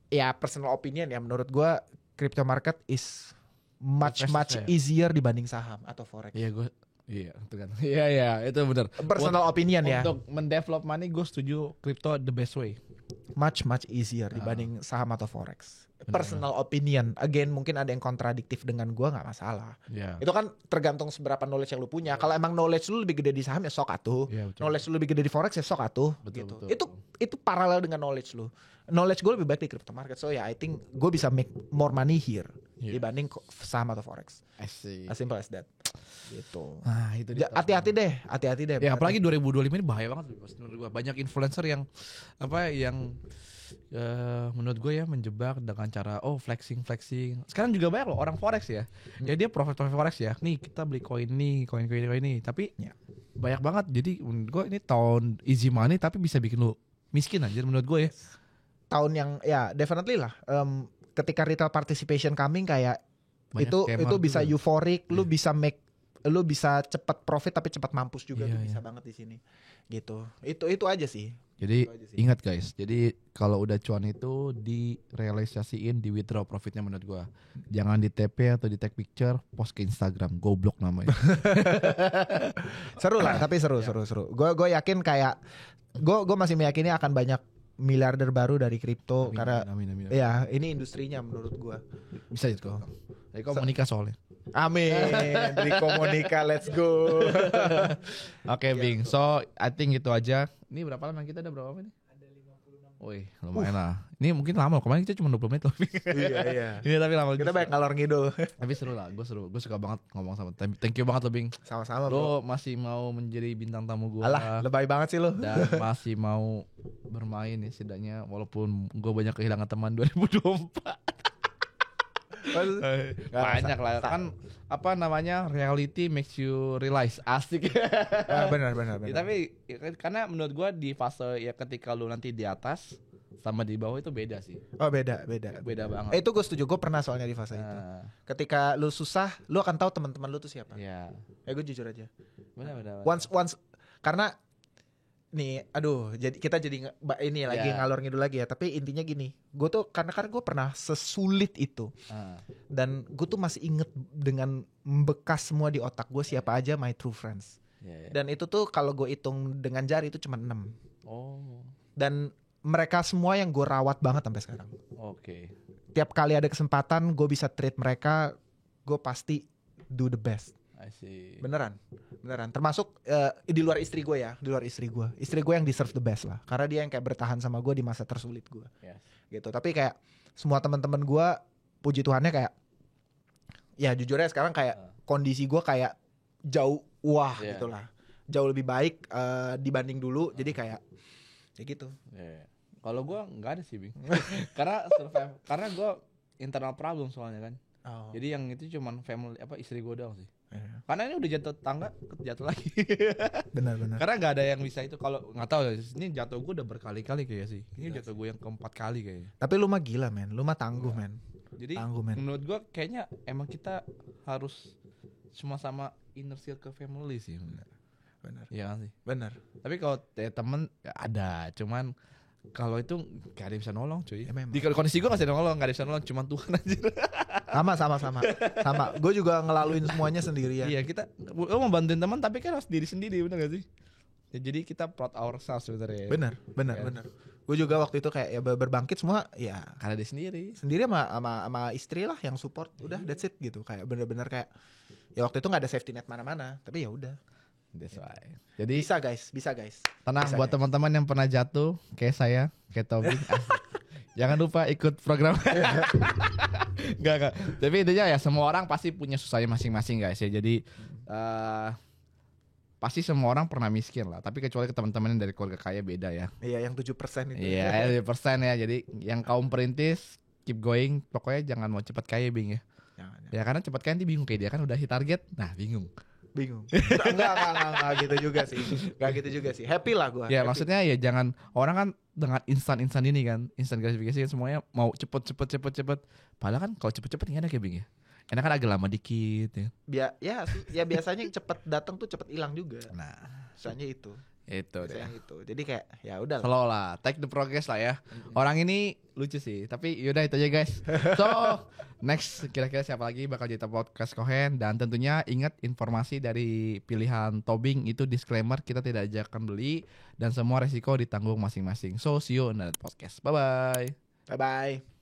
ya personal opinion ya, menurut gue crypto market is much Investasi ya? easier dibanding saham atau forex. Iya gue, iya itu kan. Iya itu benar. Personal opinion ya. Untuk mendevelop money gue setuju crypto the best way. Much easier dibanding saham atau forex. Benar. Personal opinion. Again, mungkin ada yang kontradiktif dengan gua, nggak masalah. Iya. Itu kan tergantung seberapa knowledge yang lu punya. Kalau emang knowledge lu lebih gede di saham ya sok atuh. Iya, betul. Knowledge lu lebih gede di forex ya sok atuh. Betul, Gitu. betul. Itu paralel dengan knowledge lu. Knowledge gue lebih baik di crypto market. So ya, I think gue bisa make more money here dibanding saham atau forex. I see. As simple as that. Gitu. Nah, itu dia. Hati-hati deh. Ya apalagi 2025 ini bahaya banget menurut gua. Banyak influencer yang menurut gue ya menjebak dengan cara flexing. Sekarang juga banyak loh orang forex ya. Ya dia profit forex ya. Nih kita beli koin ini. Tapi banyak banget. Jadi menurut gue ini tahun easy money tapi bisa bikin lu miskin aja menurut gue ya. Tahun yang ya definitely lah. Ketika retail participation coming kayak Banyak itu bisa juga. euphoric, lu bisa cepat profit tapi cepat mampus juga Iya, tuh bisa banget di sini. Gitu. Itu aja sih. Jadi Itu aja sih. ingat guys, jadi kalau udah cuan itu direalisasiin, di withdraw profitnya menurut gua. Jangan di TP atau di take picture, post ke Instagram, goblok namanya. Seru lah, tapi seru. Gue yakin kayak gue masih meyakini akan banyak miliarder baru dari kripto karena Amin. ya ini industrinya menurut gue. Bisa itu. Jadi kau mau nikah soalnya. Amin. Dari Komunika, let's go. Oke, Bing. So, I think itu aja. Ini berapa lama kita udah berapa menit? Ada 56. Wih, lumayan lah. Ini mungkin lama. Kemarin kita cuma 20 menit loh. Iya. Ini tapi lama. Kita banyak ngalor ngidul. Tapi seru lah. Gue suka banget ngomong sama. Thank you banget lo, Bing. Sama-sama, bro. Lo masih mau menjadi bintang tamu gue. Alah, lebay banget sih lo. Dan masih mau bermain ya setidaknya. Walaupun gue banyak kehilangan teman 2024. Banyak lah kan reality makes you realize asik. Benar. Ya, tapi karena menurut gua di fase ya ketika lu nanti di atas sama di bawah itu beda sih. Oh beda banget. itu gue setuju, gue pernah soalnya di fase itu. Ketika lu susah, lu akan tahu teman-teman lu tuh siapa. Ya Gue jujur aja. benar. Once karena nih, jadi kita jadi ini lagi ngalor ngidul lagi ya. Tapi intinya gini, gue tuh karena gue pernah sesulit itu, dan gue tuh masih inget dengan membekas semua di otak gue siapa aja my true friends. Dan itu tuh kalau gue hitung dengan jari itu cuma 6. Dan mereka semua yang gue rawat banget sampai sekarang. Oke. Tiap kali ada kesempatan gue bisa treat mereka, gue pasti do the best. I see. Beneran. Termasuk di luar istri gue ya, istri gue yang deserve the best lah, karena dia yang kayak bertahan sama gue di masa tersulit gue. Yes. Gitu. Tapi kayak semua teman-teman gue, puji Tuhannya kayak, ya jujurnya sekarang kayak kondisi gue kayak jauh gitulah, jauh lebih baik dibanding dulu. Jadi kayak gitu. Kalau gue nggak ada sih, Bing. karena gue internal problem soalnya kan. Jadi yang itu cuman family istri gue doang sih. Karena ini udah jatuh tangga, jatuh lagi. Benar. Karena nggak ada yang bisa itu. Kalau nggak tahu ya, ini jatuh gue udah berkali-kali kayak sih. Ini jatuh gue yang keempat kali kayaknya. Tapi lu mah gila men, lu mah tangguh men. Jadi tangguh, men. Menurut gue kayaknya emang kita harus sama-sama inner circle family sih. Benar. Iya kan sih. Benar. Tapi kalau temen ya ada, cuman kalau itu gak ada yang bisa nolong cuy. Memang. Di kondisi gue gak bisa nolong, cuman Tuhan aja. Sama. Gue juga ngelaluin semuanya sendirian. Iya, kita lo mau bantuin teman tapi kan harus diri sendiri, benar gak sih? Ya, jadi kita proud ourselves sebenarnya. Benar. Gue juga waktu itu kayak ya berbangkit semua ya karena dia sendiri sama istri lah yang support. Udah that's it gitu. Kayak bener-bener kayak ya waktu itu nggak ada safety net mana-mana. Tapi ya udah. That's why. Jadi bisa guys. Tenang bisa, buat guys. teman-teman yang pernah jatuh kayak saya, kayak Tobi. Jangan lupa ikut program. Enggak. Tapi intinya ya semua orang pasti punya susahnya masing-masing guys ya. Jadi pasti semua orang pernah miskin lah. Tapi kecuali ke teman-teman yang dari keluarga kaya beda ya. Iya, yang 7% itu. Iya, 7% ya. Jadi yang kaum perintis keep going. Pokoknya jangan mau cepat kaya, Bing ya. Jangan. Ya karena cepat kaya nanti bingung kayak dia kan udah hit target. Nah, bingung. Enggak gitu juga sih. Enggak gitu juga sih. Happy lah gua. Ya happy. maksudnya ya jangan orang kan dengan instan ini kan, instan gratification semuanya mau cepet. Padahal kan kalau cepet enak ya Bing ya. Enak kan agak lama dikit ya. Ya biasanya yang cepet datang tuh cepet hilang juga. Nah, Misalnya itu. Itu deh. Biasanya gitu. Jadi kayak ya udah lah. Slow lah, take the progress lah ya. Orang ini lucu sih, tapi yaudah itu aja guys. So next kira-kira siapa lagi bakal jadi podcast Kohen. Dan tentunya ingat informasi dari pilihan topping itu disclaimer, kita tidak ajakan beli dan semua resiko ditanggung masing-masing. So see you in the podcast, bye bye. Bye bye.